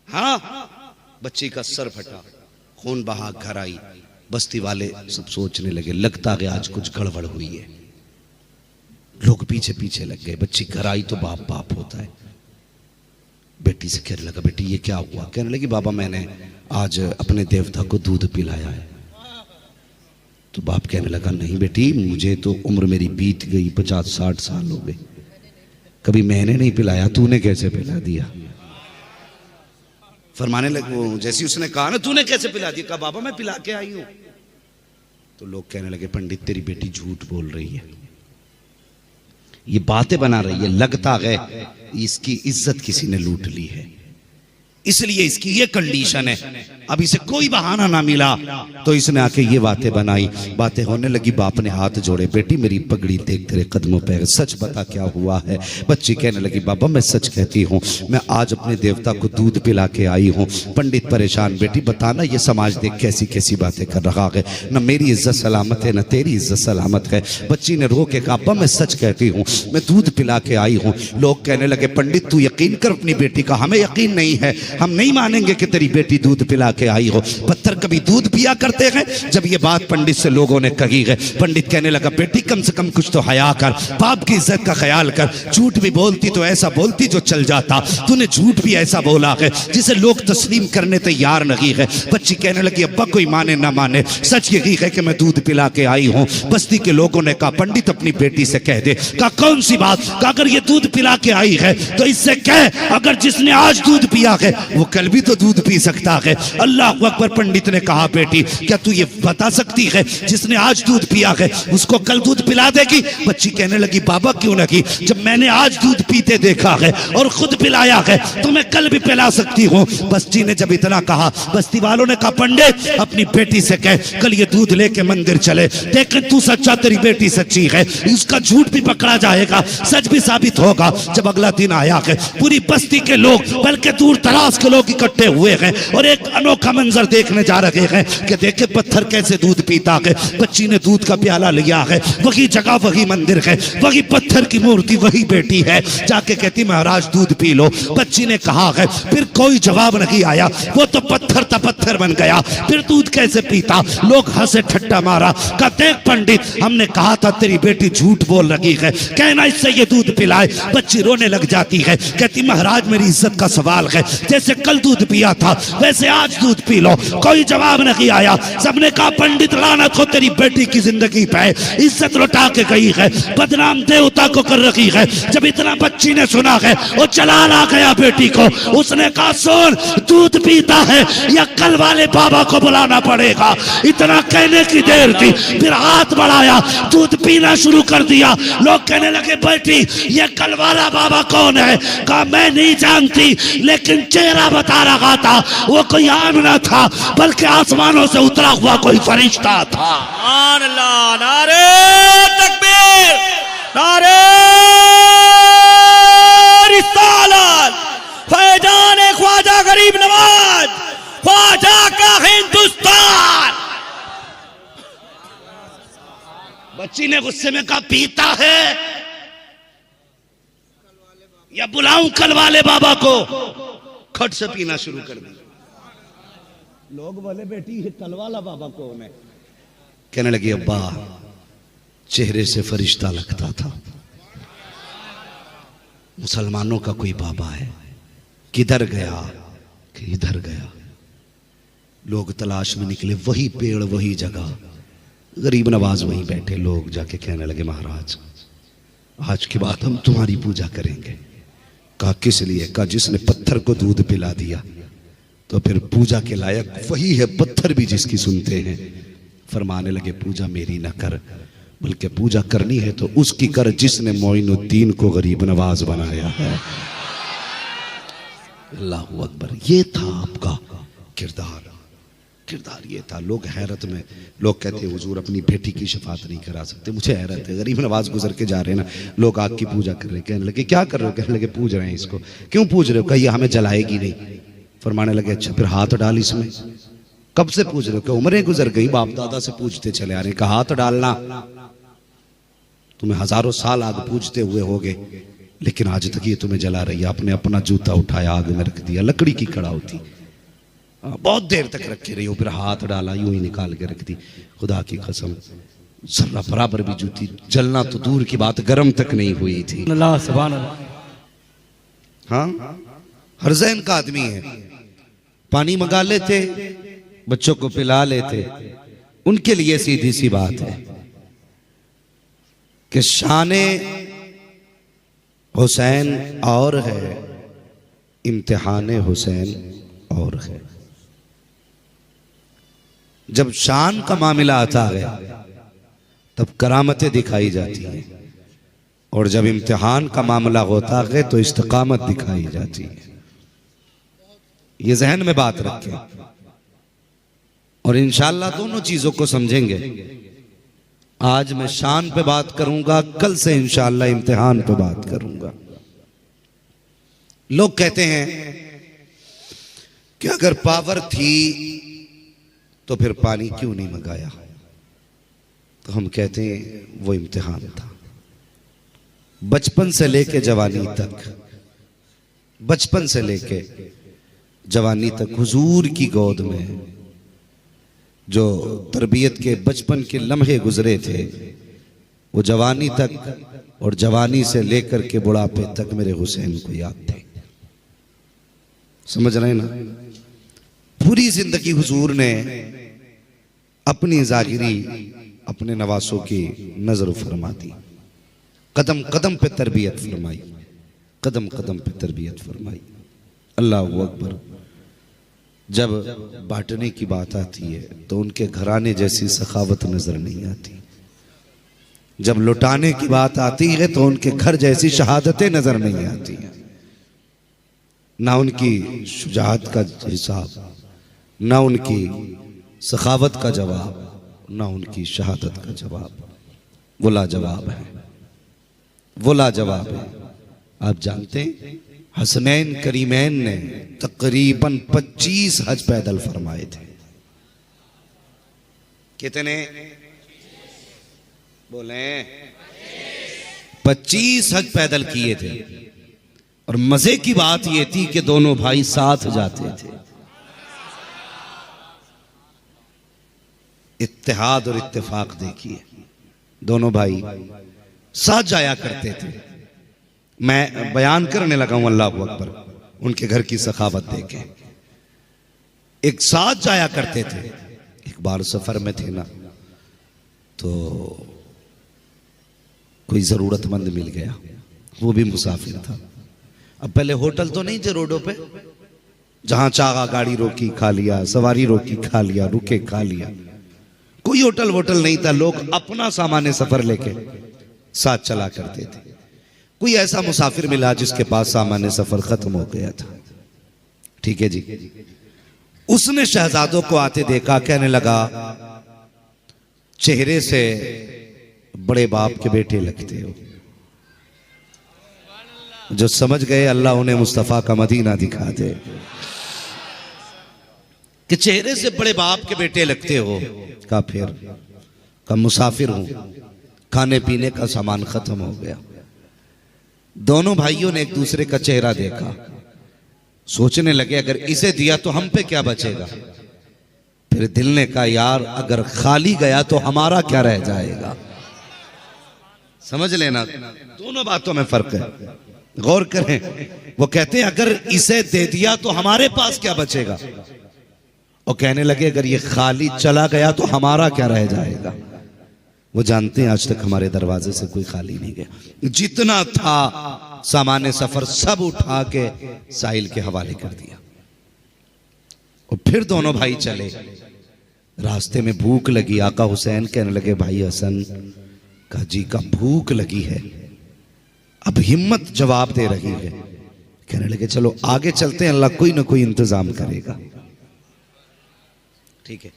हाँ, बच्ची का सर फटा, खून बहा, घर आई। बस्ती वाले सब सोचने लगे, लगता है आज कुछ गड़बड़ हुई है। लोग पीछे पीछे लग गए। बच्ची घर आई तो बाप बाप होता है। बेटी से कहने लगा, बेटी ये क्या हुआ? कहने लगी, बाबा मैंने आज अपने देवता को दूध पिलाया है। तो बाप कहने लगा, नहीं बेटी, मुझे तो उम्र मेरी बीत गई, 50-60 साल हो गए, कभी मैंने नहीं पिलाया, तूने कैसे पिला दिया? फरमाने लगे, जैसी उसने कहा ना, तूने कैसे पिला दिया? कहा, बाबा मैं पिला के आई हूं। तो लोग कहने लगे, पंडित तेरी बेटी झूठ बोल रही है, ये बातें बना रही है, लगता है इसकी इज्जत किसी ने लूट ली है, इसलिए इसकी ये कंडीशन है। अब इसे कोई बहाना ना मिला तो इसने आके ये बातें बनाई। बातें होने लगी, बाप ने हाथ जोड़े, बेटी मेरी पगड़ी देख तेरे कदमों पे, सच बता क्या हुआ है? बच्ची कहने लगी, बाबा मैं सच कहती हूँ, मैं आज अपने देवता को दूध पिला के आई हूँ। पंडित परेशान, बेटी बताना ये समाज देख कैसी कैसी बातें कर रहा है, न मेरी इज्जत सलामत है न तेरी इज्जत सलामत है। बच्ची ने रो के कहा, अब्बा मैं सच कहती हूँ, मैं दूध पिला के आई हूँ। लोग कहने लगे, पंडित तू यकीन कर अपनी बेटी का, हमें यकीन नहीं है, हम नहीं मानेंगे कि तेरी बेटी दूध पिला के आई हो। पत्थर कभी दूध पिया करते हैं? जब ये बात पंडित से लोगों ने कही है, पंडित कहने लगा, बेटी कम से कम कुछ तो हया कर, बाप की इज्जत का ख्याल कर। झूठ भी बोलती तो ऐसा बोलती जो चल जाता, तूने झूठ भी ऐसा बोला है जिसे लोग तस्लीम करने तैयार नहीं है। बच्ची कहने लगी, अब्बा कोई माने ना माने, सच यही है कि मैं दूध पिला के आई हूँ। बस्ती के लोगों ने कहा, पंडित अपनी बेटी से कह दे। कहा, कौन सी बात? कहा, अगर ये दूध पिला के आई है तो इससे कह, अगर जिसने आज दूध पिया है वो कल भी तो दूध पी सकता है। अल्लाह अकबर। पंडित ने कहा, बेटी क्या तू ये बता सकती है जिसने आज दूध पिया है उसको कल दूध पिला देगी? बच्ची कहने लगी, बाबा क्यों नहीं, जब मैंने आज दूध पीते देखा है और खुद पिलाया है तो मैं कल भी पिला सकती हूँ। बस्ती ने जब इतना कहा, बस्ती वालों ने कहा, पंडित अपनी बेटी से कह कल ये दूध लेके मंदिर चले, लेकिन तू सच्चा, तेरी बेटी सच्ची है, इसका झूठ भी पकड़ा जाएगा, सच भी साबित होगा। जब अगला दिन आया है, पूरी बस्ती के लोग बल्कि दूर दराज के लोग इकट्ठे हुए हैं और एक अनोखा मंजर देखने जा रहे हैं कि देखे पत्थर कैसे दूध पीता है। बच्ची ने दूध का प्याला लिया है, वही जगह वही मंदिर है, वही पत्थर की मूर्ति वही बेटी है। जाके कहती, महाराज दूध पी लो। बच्ची ने कहा है, फिर कोई जवाब नहीं आया, वो तो पत्थर पत्थर बन गया, फिर दूध कैसे पीता? लोग हंसे, ठट्टा मारा। कहा, देख पंडित, हमने कहा था तेरी बेटी झूठ बोल रही है, कहना इससे ये दूध पिलाए। बच्ची रोने लग जाती है, कहती, महाराज मेरी इज्जत का सवाल है, जैसे कल दूध पिया था वैसे आज दूध पी लो। कोई जवाब नहीं आया। सबने कहा, पंडित लानत हो तेरी बेटी की जिंदगी पे, इज्जत लौटा के गई है, बदनाम देवता को कर रखी है। जब इतना बच्ची ने सुना है, वो चला आ गया बेटी को। उसने कहा, सुन, दूध पीता है या कल वाले बाबा को बुलाना पड़ेगा। इतना कहने की देर थी, फिर हाथ बढ़ाया, दूध पीना शुरू कर दिया। लोग कहने लगे, बेटी ये कल वाला बाबा कौन है? कहा, मैं नहीं जानती, लेकिन चेहरा बता रहा था, वो कोई आम ना था बल्कि आसमानों से उतरा हुआ कोई फरिश्ता था। सुभान अल्लाह, नारे तकबीर, नारे रिसालत, फैजान ख्वाजा गरीब नवाज, ख्वाजा का हिंदुस्तान। बच्ची ने गुस्से में कहा, पीता है या बुलाऊं कल वाले बाबा को? खट से पीना शुरू कर दिया। लोग बोले, बेटी ये कल वाला बाबा कौन है? कहने लगी, अब्बा चेहरे से फरिश्ता लगता था, मुसलमानों का कोई बाबा है, किधर गया कि इधर गया। लोग तलाश में निकले, वही पेड़ वही जगह, गरीब नवाज वहीं बैठे। लोग जाके कहने लगे, महाराज आज के बाद हम तुम्हारी पूजा करेंगे। कहा किस लिए? कहा जिसने पत्थर को दूध पिला दिया तो फिर पूजा के लायक वही है, पत्थर भी जिसकी सुनते हैं। फरमाने लगे पूजा मेरी न कर, बल्कि पूजा करनी है तो उसकी कर जिसने मोइनुद्दीन को गरीब नवाज बनाया है। अल्लाह अकबर। ये था आपका किरदार, किरदार ये था। लोग हैरत में, लोग कहते हैं हुजूर अपनी बेटी की शफात नहीं करा सकते। मुझे हैरत है, गरीब नवाज गुजर के जा रहे हैं ना, लोग आग की पूजा कर रहे हैं। कहने लगे क्या कर रहे हो? कहने लगे पूज रहे हैं इसको। क्यों पूज रहे हो? कहिए हमें जलाएगी नहीं। फरमाने लगे अच्छा फिर हाथ डाल इसमें। कब से पूज रहे हो? क्या उम्रें गुजर गई, बाप दादा से पूछते चले आ रहे। कहा हाथ डालना, तुम्हें हजारों साल आग पूजते हुए होगे लेकिन आज तक ये तुम्हें जला रही है। आपने अपना जूता उठाया, आग में रख दिया, लकड़ी की कड़ा होती, बहुत देर तक रखे रही हो, फिर हाथ डाला, यूं ही निकाल के रख दी। खुदा की कसम जर्रा बराबर भी जूती जलना तो दूर की बात, गर्म तक नहीं हुई थी। अल्लाह सुभान अल्लाह। हाँ, हरजैन का आदमी है, पानी मंगा लेते, बच्चों को पिला लेते। उनके लिए सीधी सी बात है कि शाने हुसैन और है, इम्तिहान हुसैन और है। जब शान का मामला आता है तब करामतें दिखाई जाती हैं, और जब इम्तिहान का मामला होता है तो इस्तिकामत दिखाई जाती है। ये जहन में बात रखें और इंशाअल्लाह दोनों चीजों को समझेंगे। आज मैं शान पे बात करूंगा, कल से इंशाअल्लाह इम्तिहान पे बात करूंगा। लोग कहते हैं कि अगर पावर थी तो फिर पानी क्यों नहीं मंगाया? तो हम कहते हैं वो इम्तिहान था। बचपन से लेके जवानी तक, बचपन से लेके जवानी तक हुजूर की गोद में जो तरबियत के बचपन के लम्हे गुजरे थे, वो जवानी तक और जवानी से लेकर के बुढ़ापे तक मेरे हुसैन को याद थे। समझ रहे ना? पूरी जिंदगी हुजूर ने अपनी जाहिरी अपने नवासों की नजर फरमा दी, कदम कदम पे तरबियत फरमाई, कदम कदम पे तरबियत फरमाई। अल्लाह अकबर। जब बांटने की बात आती है तो उनके घराने जैसी सखावत नजर नहीं आती। जब लुटाने की बात आती है तो उनके घर जैसी शहादतें नजर नहीं आती हैं। ना उनकी शुजाअत का हिसाब, ना उनकी सखावत का जवाब, ना उनकी शहादत का जवाब। वो लाजवाब है, वो लाजवाब है। आप जानते हैं हसनैन करीमैन ने तकरीबन 25 हज पैदल फरमाए थे। कितने बोले? 25 हज पैदल किए थे। और मजे की बात यह थी कि दोनों भाई साथ जाते थे। इत्तेहाद और इत्तेफाक देखिए, दोनों भाई साथ जाया करते थे। मैं बयान करने लगा हूं, अल्लाह अकबर, उनके घर की सखावत देखें। एक साथ जाया करते थे। एक बार सफर में थे ना, तो कोई जरूरतमंद मिल गया, वो भी मुसाफिर था। अब पहले होटल तो नहीं थे रोडों पे, जहां चाहा गाड़ी रोकी खा लिया, सवारी रोकी खा लिया, रुके खा लिया। कोई होटल वोटल नहीं था। लोग अपना सामान सफर लेके साथ चला करते थे। कोई ऐसा मुसाफिर मिला जिसके पास सामान सफर खत्म हो गया था। ठीक है जी, उसने शहजादों को आते देखा, कहने लगा चेहरे से बड़े बाप के बेटे लगते हो। जो समझ गए अल्लाह उन्हें मुस्तफा का मदीना दिखा दे, कि चेहरे से बड़े बाप के बेटे लगते हो। का फिर का मुसाफिर हूं, खाने पीने का सामान खत्म हो गया। दोनों भाइयों ने एक दूसरे का चेहरा देखा, सोचने लगे अगर इसे दिया तो हम पे क्या बचेगा। फिर दिल ने कहा यार अगर खाली गया तो हमारा क्या रह जाएगा। समझ लेना, दोनों बातों में फर्क है, गौर करें। वो कहते हैं अगर इसे दे दिया तो हमारे पास क्या बचेगा, और कहने लगे अगर ये खाली चला गया तो हमारा क्या रह जाएगा। वो जानते हैं आज तक हमारे दरवाजे से कोई खाली नहीं गया। जितना था सामान्य सफर सब उठा के साहिल के हवाले कर दिया। और फिर दोनों भाई चले। रास्ते में भूख लगी। आका हुसैन कहने लगे भाई हसन का जी का भूख लगी है। अब हिम्मत जवाब दे रही है। कहने लगे चलो आगे चलते हैं, अल्लाह कोई ना कोई इंतजाम करेगा। ठीक है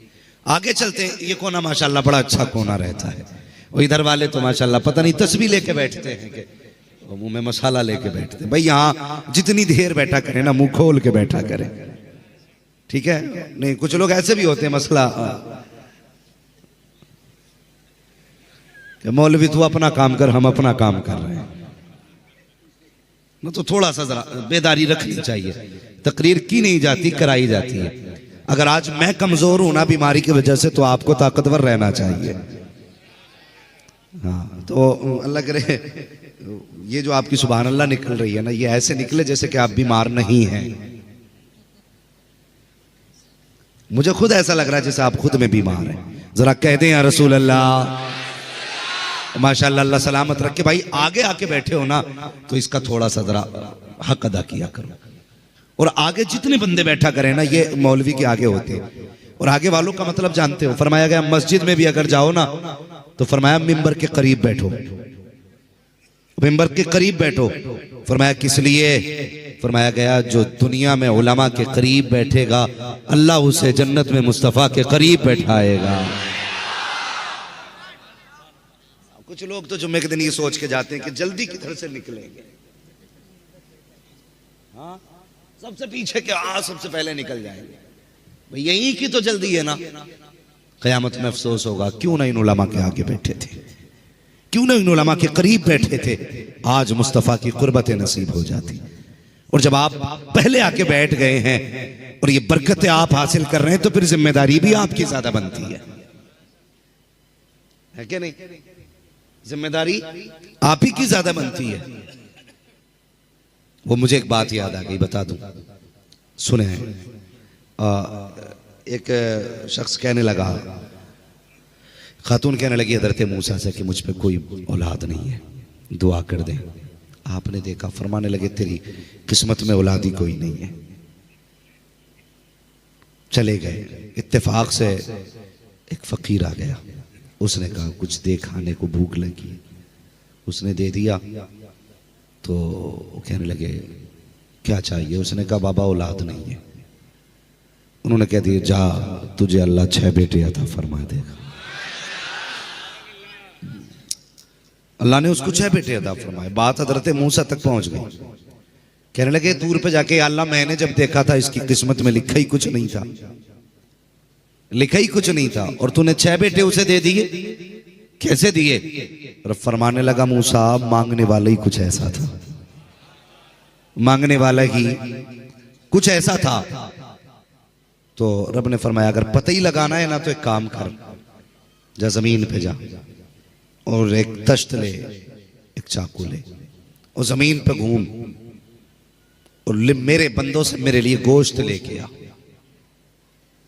आगे चलते हैं। ये कोना माशाल्लाह बड़ा अच्छा कोना रहता है। वो इधर वाले तो माशाल्लाह पता नहीं तस्बीह लेके बैठते हैं कि मुंह में मसाला लेके बैठते हैं। भाई यहाँ जितनी देर बैठा करें ना मुंह खोल के बैठा करें। ठीक है नहीं कुछ लोग ऐसे भी होते हैं मसला मौलवी तू अपना काम कर हम अपना काम कर रहे हैं ना, तो थोड़ा सा जरा बेदारी रखनी चाहिए। तकरीर की नहीं जाती कराई जाती है। अगर आज मैं कमजोर हूं ना बीमारी की वजह से तो आपको ताकतवर रहना चाहिए। हाँ तो अल्लाह करे ये जो आपकी सुभान अल्लाह निकल रही है ना ये ऐसे निकले जैसे कि आप बीमार नहीं हैं। मुझे खुद ऐसा लग रहा है जैसे आप खुद में बीमार हैं। जरा कह दें या रसूल अल्लाह माशाअल्लाह अल्लाह सलामत रखे। भाई आगे आके बैठे हो ना तो इसका थोड़ा सा जरा हक अदा किया करो। और आगे जितने बंदे बैठा करें ना ये मौलवी के आगे होते हैं। और आगे वालों का मतलब जानते हो फरमाया गया मस्जिद में भी अगर जाओ ना तो फरमाया मिंबर के करीब बैठो। मिंबर के करीब बैठो। फरमाया किस लिए? फरमाया गया जो दुनिया में उलमा के करीब बैठेगा अल्लाह उसे जन्नत में मुस्तफा के करीब बैठाएगा। कुछ लोग तो जुम्मे के दिन ये सोच के जाते हैं कि जल्दी किधर से निकलेंगे। हाँ सबसे पीछे के सबसे पहले निकल जाएंगे। भाई यही की तो जल्दी है ना। क़यामत में अफसोस होगा क्यों ना इन उलमा के आगे बैठे थे, क्यों ना इन उलमा के करीब बैठे थे। आज मुस्तफा की कुर्बतें नसीब हो जाती। और जब आप पहले आके बैठ गए हैं और ये बरकतें आप हासिल कर रहे हैं तो फिर जिम्मेदारी भी आपकी ज्यादा बनती है कि नहीं? जिम्मेदारी आप ही की ज्यादा बनती है। वो मुझे एक बात याद आ गई बता दूं। सुने एक शख्स कहने लगा, खातून कहने लगी हज़रत मूसा से कि मुझ पे कोई औलाद नहीं है दुआ कर दें। आपने देखा फरमाने लगे तेरी किस्मत में औलाद ही कोई नहीं है। चले गए। इत्तेफाक से एक फकीर आ गया। उसने कहा कुछ दे खाने को भूख लगी। उसने दे दिया तो कहने लगे क्या चाहिए? उसने कहा बाबा औलाद नहीं है। उन्होंने कह दिया जा तुझे अल्लाह 6 बेटे अता फरमा देगा। अल्लाह ने उसको 6 बेटे अता फरमाए। बात हज़रत मूसा तक पहुंच गई। कहने लगे दूर पे जाके अल्लाह मैंने जब देखा था इसकी किस्मत में लिखा ही कुछ नहीं था, लिखा ही कुछ नहीं था और तूने 6 बेटे उसे दे दिए। कैसे दिए? और फरमाने लगा मूसा मांगने वाला ही कुछ ऐसा था, मांगने वाला ही कुछ ऐसा था। तो रब ने फरमाया अगर पता ही लगाना है ना तो एक काम कर, जा जमीन पे जा और एक तश्त ले, एक चाकू ले और जमीन पे घूम और मेरे बंदों से मेरे लिए गोश्त लेके आ।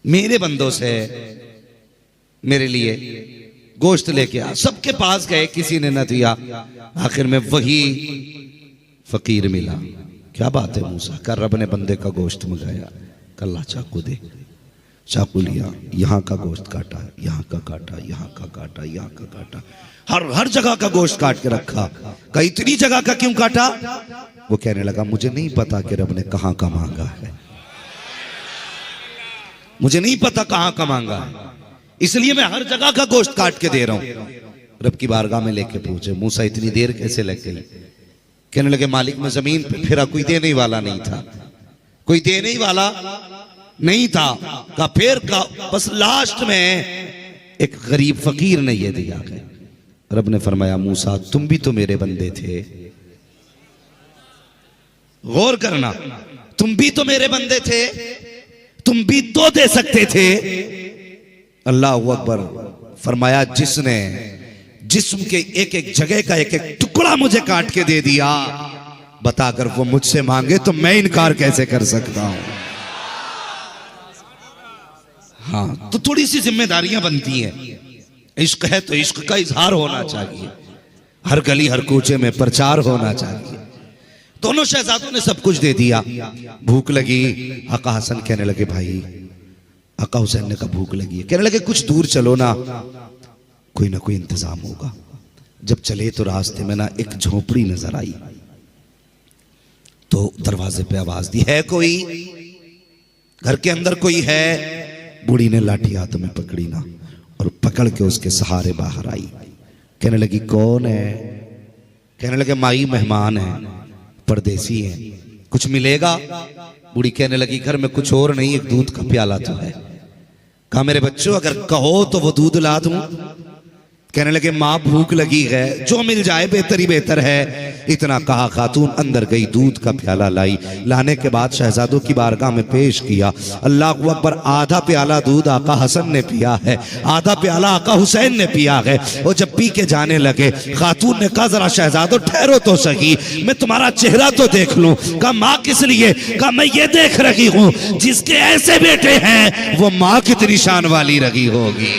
मेरे बंदों से मेरे लिए गोश्त लेके आ। सबके पास गए, किसी ने न दिया। आखिर में वही फकीर मिला। क्या बात है मूसा, कर रब ने बंदे का गोश्त मंगाया। कल्ला चाकू दे, चाकू लिया, यहाँ का गोश्त काटा, यहाँ का काटा, यहाँ का काटा, यहाँ का काटा, हर जगह का गोश्त काट के रखा। कहा इतनी जगह का क्यों काटा? वो कहने लगा मुझे नहीं पता कि रब ने कहाँ का मांगा है, मुझे नहीं पता कहाँ का मांगा है, इसलिए मैं हर जगह का गोश्त काट के दे रहा हूं। रब की बारगाह में लेके पूछे मूसा इतनी देर कैसे लग गई? कहने लगे मालिक में जमीन पे फिरा, कोई देने वाला नहीं था, कोई देने वाला नहीं था। का फिर का बस लास्ट में एक गरीब फकीर ने यह दिया है। रब ने फरमाया मूसा तुम भी तो मेरे बंदे थे, गौर करना, तुम भी तो मेरे बंदे थे, तुम भी तो दे सकते थे। अल्लाह अकबर। फरमाया जिसने जिस्म के एक एक जगह का एक एक टुकड़ा मुझे काट के दे दिया, बताकर वो मुझसे मांगे तो मैं इनकार कैसे कर सकता हूं? हाँ तो थोड़ी सी जिम्मेदारियां बनती हैं। इश्क है तो इश्क का इजहार होना चाहिए, हर गली हर कूचे में प्रचार होना चाहिए। दोनों शहजादों ने सब कुछ दे दिया। भूख लगी, आका हसन कहने लगे भाई, आका हुसैन ने कहा भूख लगी है, कहने लगे कुछ दूर चलो ना, कोई ना कोई इंतजाम होगा। जब चले तो रास्ते में ना एक झोपड़ी नजर आई, तो दरवाजे पे आवाज दी, है कोई, घर के अंदर कोई है। बूढ़ी ने लाठी हाथ में पकड़ी ना और पकड़ के उसके सहारे बाहर आई। कहने लगी कौन है? कहने लगे माई मेहमान है, परदेसी है, कुछ मिलेगा? बूढ़ी कहने लगी घर में कुछ और नहीं, एक दूध का प्याला तो है। कहा मेरे बच्चों अगर कहो तो वो दूध ला दूं। कहने लगे माँ भूख लगी है, जो मिल जाए बेहतर ही बेहतर है। इतना कहा खातून अंदर गई, दूध का प्याला लाई। लाने के बाद शहजादों की बारगाह में पेश किया। अल्लाह अकबर, आधा प्याला दूध आका हसन ने पिया है, आधा प्याला आका हुसैन ने पिया है। वो जब पी के जाने लगे, खातून ने कहा जरा शहजादों ठहरो तो सही, मैं तुम्हारा चेहरा तो देख लूं। कहा माँ किस लिए? कहा मैं ये देख रही हूं जिसके ऐसे बेटे हैं वो माँ कितनी शान वाली रही होगी।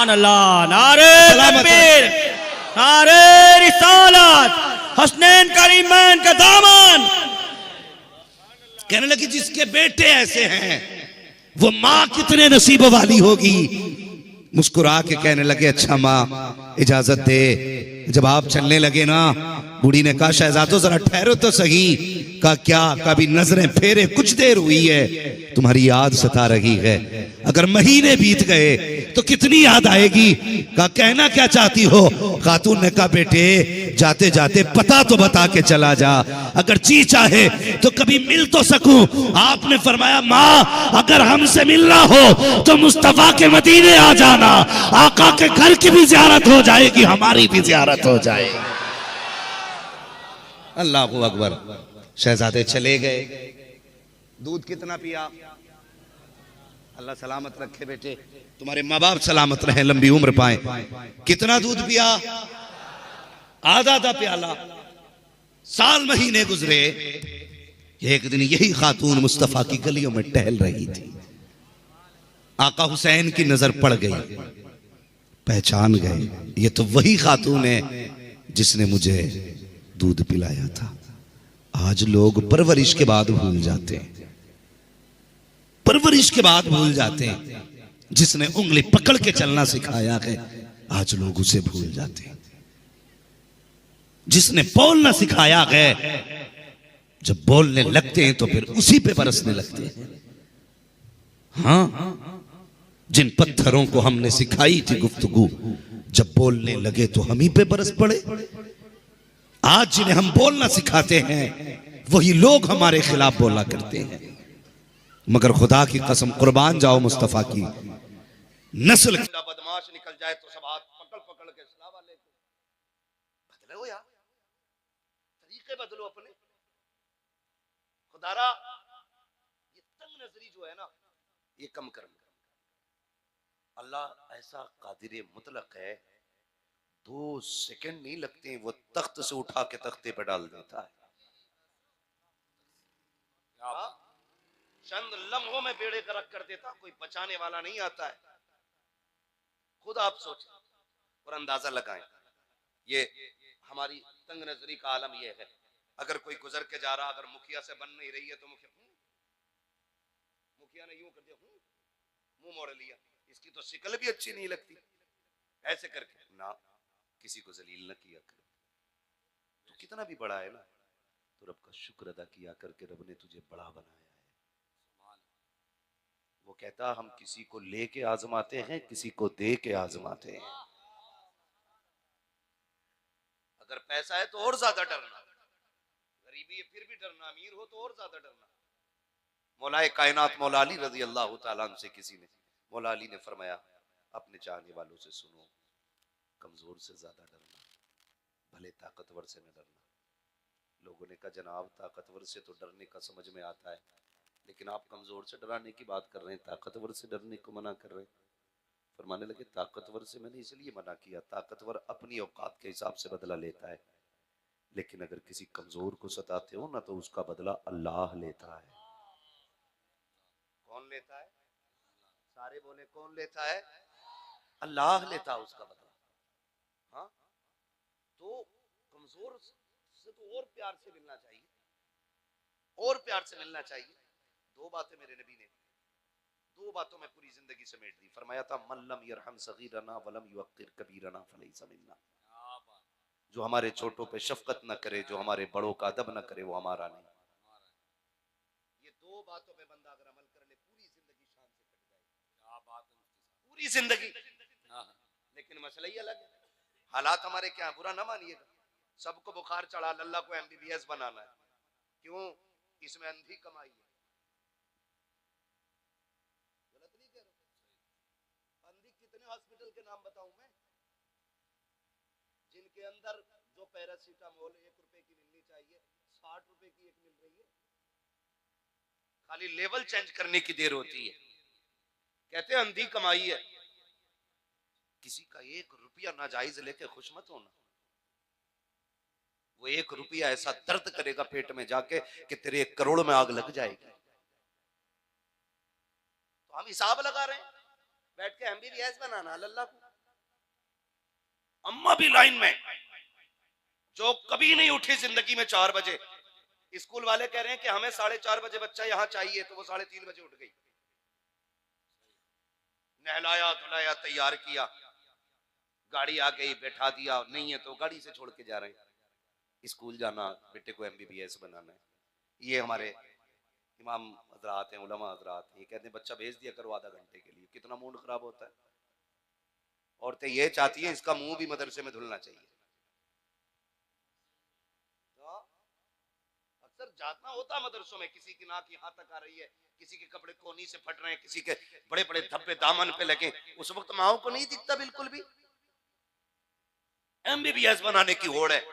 अल्लाह, नारे तकबीर, नारे रिसालत, हसनैन करीमैन का दामन। कहने लगी जिसके बेटे ऐसे हैं वो माँ कितने नसीब वाली होगी। मुस्कुरा के कहने लगे अच्छा माँ इजाजत दे। जब आप चलने लगे ना, बूढ़ी ने कहा शहजादो जरा ठहरो तो सही। कहा क्या? कभी नजरें फेरे, कुछ देर हुई है, तुम्हारी याद सता रही है। अगर महीने बीत गए तो कितनी याद आएगी। कहा कहना क्या चाहती हो? खातून ने कहा बेटे जाते जाते पता तो बता के चला जा, अगर जी चाहे तो कभी मिल तो सकूं। आपने फरमाया माँ अगर हमसे मिलना हो तो मुस्तफा के मदीने आ जाना, आका के घर की भी जियारत हो जाएगी, हमारी भी जियारत हो जाएगी। अल्लाह अकबर। शहजादे चले गए। दूध कितना पिया? अल्लाह सलामत रखे बेटे, तुम्हारे माँ बाप सलामत रहे, लंबी उम्र पाए। कितना दूध पिया? आधा आधा प्याला। साल महीने गुजरे। एक दिन यही खातून मुस्तफा की गलियों में टहल रही थी। आका हुसैन की नजर पड़ गई, पहचान गए ये तो वही खातून है जिसने मुझे दूध पिलाया था। आज लोग परवरिश के बाद भूल जाते हैं, परवरिश के बाद भूल जाते हैं। जिसने उंगली पकड़ के चलना सिखाया है आज लोग उसे भूल जाते हैं। जिसने बोलना सिखाया है जब बोलने लगते हैं तो फिर उसी पे बरसने लगते हैं। हाँ, जिन पत्थरों को हमने सिखाई थी गुफ्तगू, जब बोलने लगे तो हम ही पे बरस पड़े। आज जिन्हें हम बोलना सिखाते हैं वही लोग हमारे खिलाफ बोला करते हैं। मगर खुदा की कसम, कुर्बान जाओ मुस्तफा की नस्ल बदमाश निकल जाए तो सब हाथ पकड़ पकड़ के सलावा ले। बदलो यार, तरीके बदलो अपने। खुदारा ये तंग नजरी जो है ना, ये कम करना। अल्लाह ऐसा कादिर मुतलक है, 2 सेकंड नहीं लगते हैं वो तख्त से उठा के तख्ते पे डाल देता है। चंद लम्हों में बेड़े गर्क कर देता, कोई बचाने वाला नहीं आता है। खुद आप सोचें और अंदाजा लगाएं। ये हमारी तंग नजरी का आलम ये है। अगर कोई गुजर के जा रहा, अगर मुखिया से बन नहीं रही है तो मुखिया ने यूं कर दिया, मुंह मोड़ लिया, इसकी तो शिकल भी अच्छी नहीं लगती, ऐसे करके ना किसी को जलील न किया कर। तो कितना भी बड़ा है ना, तो रब का शुक्र अदा किया करके रब ने तुझे बड़ा बनाया है। वो कहता हम किसी को लेके आजमाते हैं, किसी को दे के आजमाते हैं। अगर पैसा है तो और ज्यादा डरना, गरीबी है फिर भी डरना, अमीर हो तो और ज्यादा डरना। मौलाए कायनात मौला अली रजी अल्लाह तआला अन्हु से किसी ने, मौला अली ने फरमाया अपने चाहने वालों से सुनो, कमजोर से ज्यादा डरना, भले ताकतवर से न डरना। लोगों ने कहा जनाब ताकतवर से तो डरने का समझ में आता है, लेकिन आप कमजोर से डराने की बात कर रहे हैं, ताकतवर से डरने को मना कर रहे हैं। फरमाने लगे ताकतवर से मैंने इसलिए मना किया, ताकतवर अपनी औकात के हिसाब से बदला लेता है, लेकिन अगर किसी कमजोर को सताते हो ना तो उसका बदला अल्लाह लेता है। कौन लेता है? सारे बोले कौन लेता है? अल्लाह लेता उसका बदला। हाँ, तो कमजोर से तो और प्यार से मिलना चाहिए, और प्यार से मिलना चाहिए। दो बातें मेरे नबी ने, दो बातों में पूरी जिंदगी समेट दी। फरमाया था मल्लम यरहम सगीरना वलम युक्किर कबीरना फलैसा मिन्ना। जो हमारे छोटों पे शफकत न करे, जो हमारे बड़ों का अदब न करे, वो हमारा नहीं। ये दो बातों पे बंदा अगर अमल कर ले, पूरी जिंदगी शान से कट जाएगी, पूरी जिंदगी। लेकिन मसला ही अलग है, हालात हमारे क्या है, बुरा ना मानिएगा। सबको बुखार चढ़ा, अल्लाह को एमबीबीएस बनाना है, क्यों? इसमें अंधी कमाई है। गलत नहीं कह रहा। अंधी कितने हॉस्पिटल के नाम बताऊं मैं, जिनके अंदर जो पैरासीटामोल 1 रुपए की मिलनी चाहिए 60 रुपए की एक मिल रही है। खाली लेवल चेंज करने की देर होती है। कहते हैं अंधी कमाई है। किसी का 1 रुपया नाजायज लेके खुश मत होना। वो 1 रुपया ऐसा दर्द करेगा पेट में जाके कि तेरे 1 करोड़ में आग लग जाएगी। तो हम हिसाब लगा रहे हैं बैठ के एमबीबीएस बनाना अल्लाह को। अम्मा भी लाइन में, जो कभी नहीं उठी जिंदगी में 4 बजे। स्कूल वाले कह रहे हैं कि हमें 4:30 बजे बच्चा यहां चाहिए, तो वो 3:30 बजे उठ गई। नहलाया धुलाया तैयार किया, गाड़ी आ गई, बैठा दिया, नहीं है तो गाड़ी से छोड़ के जा रहे हैं। स्कूल जाना, बेटे को एमबीबीएस बनाना है। ये हमारे इमाम हजरात हैं, उलमा हजरात हैं, ये कहते हैं बच्चा भेज दिया करो आधा घंटे के लिए। कितना मूड खराब होता है। औरतें ये चाहती हैं इसका मुंह भी मदरसे में धुलना चाहिए। तो अक्सर जातना होता मदरसों में, किसी की नाक यहां तक आ रही है, किसी के कपड़े कोनी से फट रहे हैं, किसी के बड़े बड़े धब्बे दामन पे लगे, उस वक्त माओ को नहीं दिखता बिल्कुल भी। एमबीबीएस बनाने की होड़ है।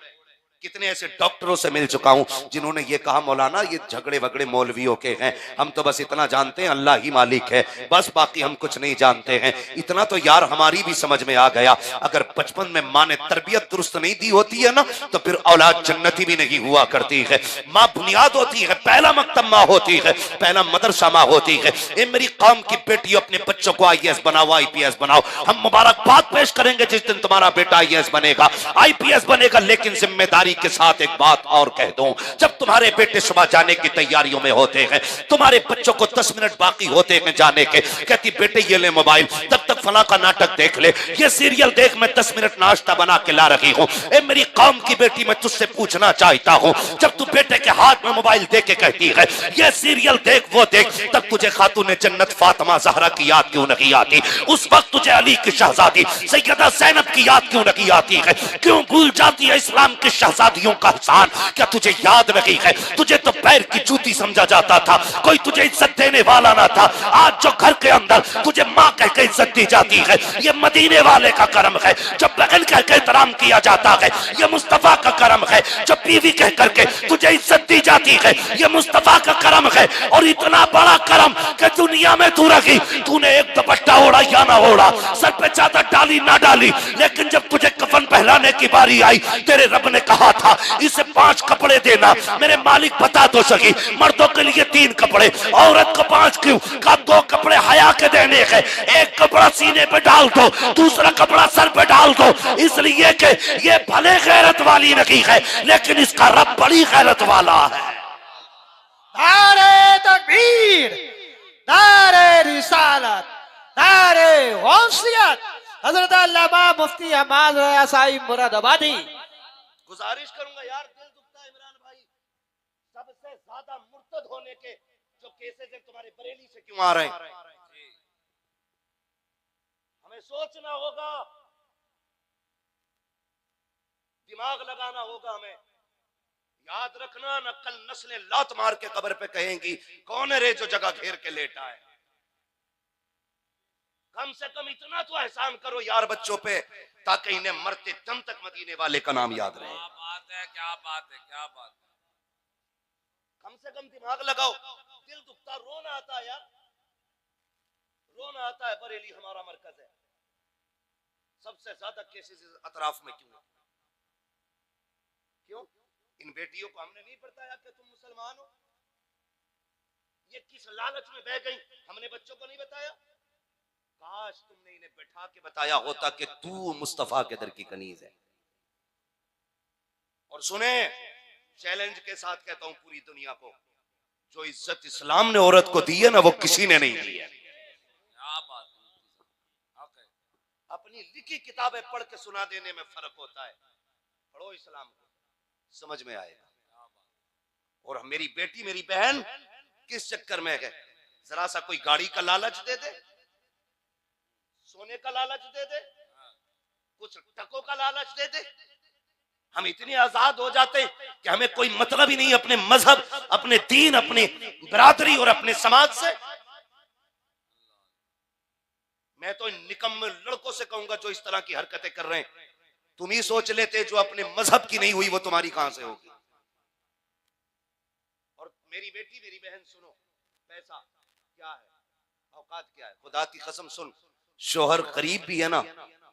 कितने ऐसे डॉक्टरों से मिल चुका हूं जिन्होंने ये कहा मौलाना ये झगड़े वगड़े मौलवियों के हैं, हम तो बस इतना जानते हैं अल्लाह ही मालिक है, बस बाकी हम कुछ नहीं जानते हैं। इतना तो यार हमारी भी समझ में आ गया, अगर बचपन में माँ ने तरबियत दुरुस्त नहीं दी होती है ना, तो फिर औलाद जन्नती भी नहीं हुआ करती है। माँ बुनियाद होती है, पहला मकतब माँ होती है, पहला मदरसा माँ होती है। ए मेरी कौम की बेटी, अपने बच्चों को आईएएस बनाओ, आईपीएस बनाओ। हम मुबारकबाद पेश करेंगे जिस दिन तुम्हारा बेटा आईएएस बनेगा, आईपीएस बनेगा। लेकिन जिम्मेदारी के साथ एक बात और कह दूं, जब तुम्हारे बेटे सुबह जाने की तैयारियों में होते हैं, तुम्हारे बच्चों को 10 मिनट बाकी होते हैं जाने के, कहती बेटे ये ले मोबाइल, तब तक फला का नाटक देख ले, ये सीरियल देख, मैं 10 मिनट नाश्ता बना के ला रही हूं। ए मेरी कौम की बेटी, मैं तुझसे पूछना चाहता हूं, जब तू बेटे के हाथ में मोबाइल दे के कहती है ये सीरियल देख वो देख, तब तुझे खातून जन्नत फातिमा ज़हरा की याद क्यों नहीं आती? उस वक्त तुझे अली की शहजादी सैयदा ज़ैनब की याद क्यों नहीं आती है? क्यों भूल जाती है इस्लाम की शहजादियों का एहसान? क्या तुझे याद नहीं है? तुझे तो पैर की जूती समझा जाता था, कोई तुझे इज्जत देने वाला ना था। आज जो घर के अंदर तुझे माँ कह के इज्जत दी जाती है, ये मदीने वाले का करम है। जब बहन कह के एहतराम किया जाता है, ये मुस्तफा का करम है। जब बीवी कह करके तुझे इज्जत दी जाती है, ये मुस्तफा का करम है। और इतना बड़ा करम कि दुनिया में तू रखी, तूने एक दुपट्टा ओढ़ा या ना ओढ़ा, सर पे चादर डाली ना डाली, लेकिन जब तुझे कफन पहनाने की बारी आई, तेरे रब ने कहा था इसे 5 कपड़े देना। मेरे मालिक बता तो सकी, मर्दों के लिए 3 कपड़े, औरत को 5 क्यों? का 2 कपड़े हया के देने हैं, एक कपड़ा सीने पे डाल दो, दूसरा कपड़ा सर पे डाल दो, इसलिए कि ये भले गैरत वाली नहीं है, लेकिन इसका रब बड़ी गैरत वाला है। नारे तकबीर, नारे रिसालत, नारे गौसियत, हजरत अल्लामा मुफ्ती हमाद रया साहिब मुरादाबादी। गुजारिश करूंगा यार, दिल दुखता है इमरान भाई, सबसे ज्यादा मुर्तद होने के जो केसेस हैं तुम्हारे बरेली से क्यों आ रहे हैं? हमें सोचना होगा, दिमाग लगाना होगा। हमें याद रखना, न कल नस्लें लात मार के कब्र पे कहेंगी कौन है रे जो जगह घेर के लेटा है। कम से कम इतना तो एहसान करो यार बच्चों पे, ताकि इन्हें मरते दम तक मदीने वाले का नाम याद रहे। क्या बात है, क्या बात है, क्या बात है। कम से कम दिमाग लगाओ। दिल दुखता, रोना आता है यार, रोना आता है। बरेली हमारा मरकज है, सबसे ज्यादा केसेस अतराफ में क्यों? क्यों? इन बेटियों को हमने नहीं बताया कि तुम मुसलमान हो? ये किस लालच में बह गई, हमने बच्चों को नहीं बताया? काश तुमने इन्हें बैठा के बताया होता कि तू मुस्तफा के दर की कनीज है। और सुने, चैलेंज के साथ कहता हूं पूरी दुनिया को, जो इज्जत इस्लाम ने औरत को दी है ना, वो किसी ने नहीं दी है। क्या बात है? अपनी लिखी किताबें पढ़ के सुना देने में फर्क होता है। पढ़ो इस्लाम को, समझ में आएगा। और मेरी बेटी मेरी बहन किस चक्कर में है, जरा सा कोई गाड़ी का लालच दे दे, सोने का लालच दे दे, कुछ टकों का लालच दे दे, हम इतने आजाद हो जाते कि हमें कोई मतलब ही नहीं अपने मजहब, अपने दीन, अपने बरादरी और अपने समाज से। मैं तो इन निकम्मे लड़कों से कहूंगा जो इस तरह की हरकतें कर रहे हैं, तुम ही सोच लेते जो अपने मजहब की नहीं हुई वो तुम्हारी कहां से होगी। और मेरी बेटी मेरी बहन सुनो, पैसा क्या है, औकात क्या है, खुदा की कसम सुन, शोहर गरीब भी है ना,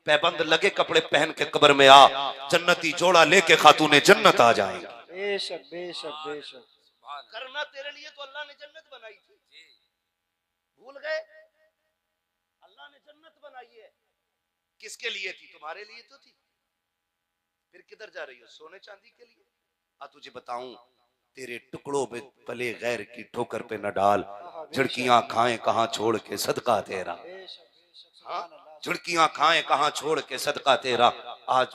पैबंद लगे कपड़े पहन के कब्र में आ, जन्नती जोड़ा लेके खातूने जन्नत आ जाएंगे। बेशक बेशक बेशक। करना तेरे लिए तो अल्लाह ने जन्नत बनाई थी, भूल गए? अल्लाह ने जन्नत बनाई है, किसके लिए थी? तुम्हारे लिए तो थी। फिर किधर जा रही हो? सोने चांदी के लिए? तुझे बताऊं, तेरे टुकड़ों पे पले गैर की ठोकर पे न डाल, झिड़कियां खाएं कहां छोड़ के सदका तेरा। हाँ, झुड़कियां खाएं कहां छोड़ के सदका तेरा। आज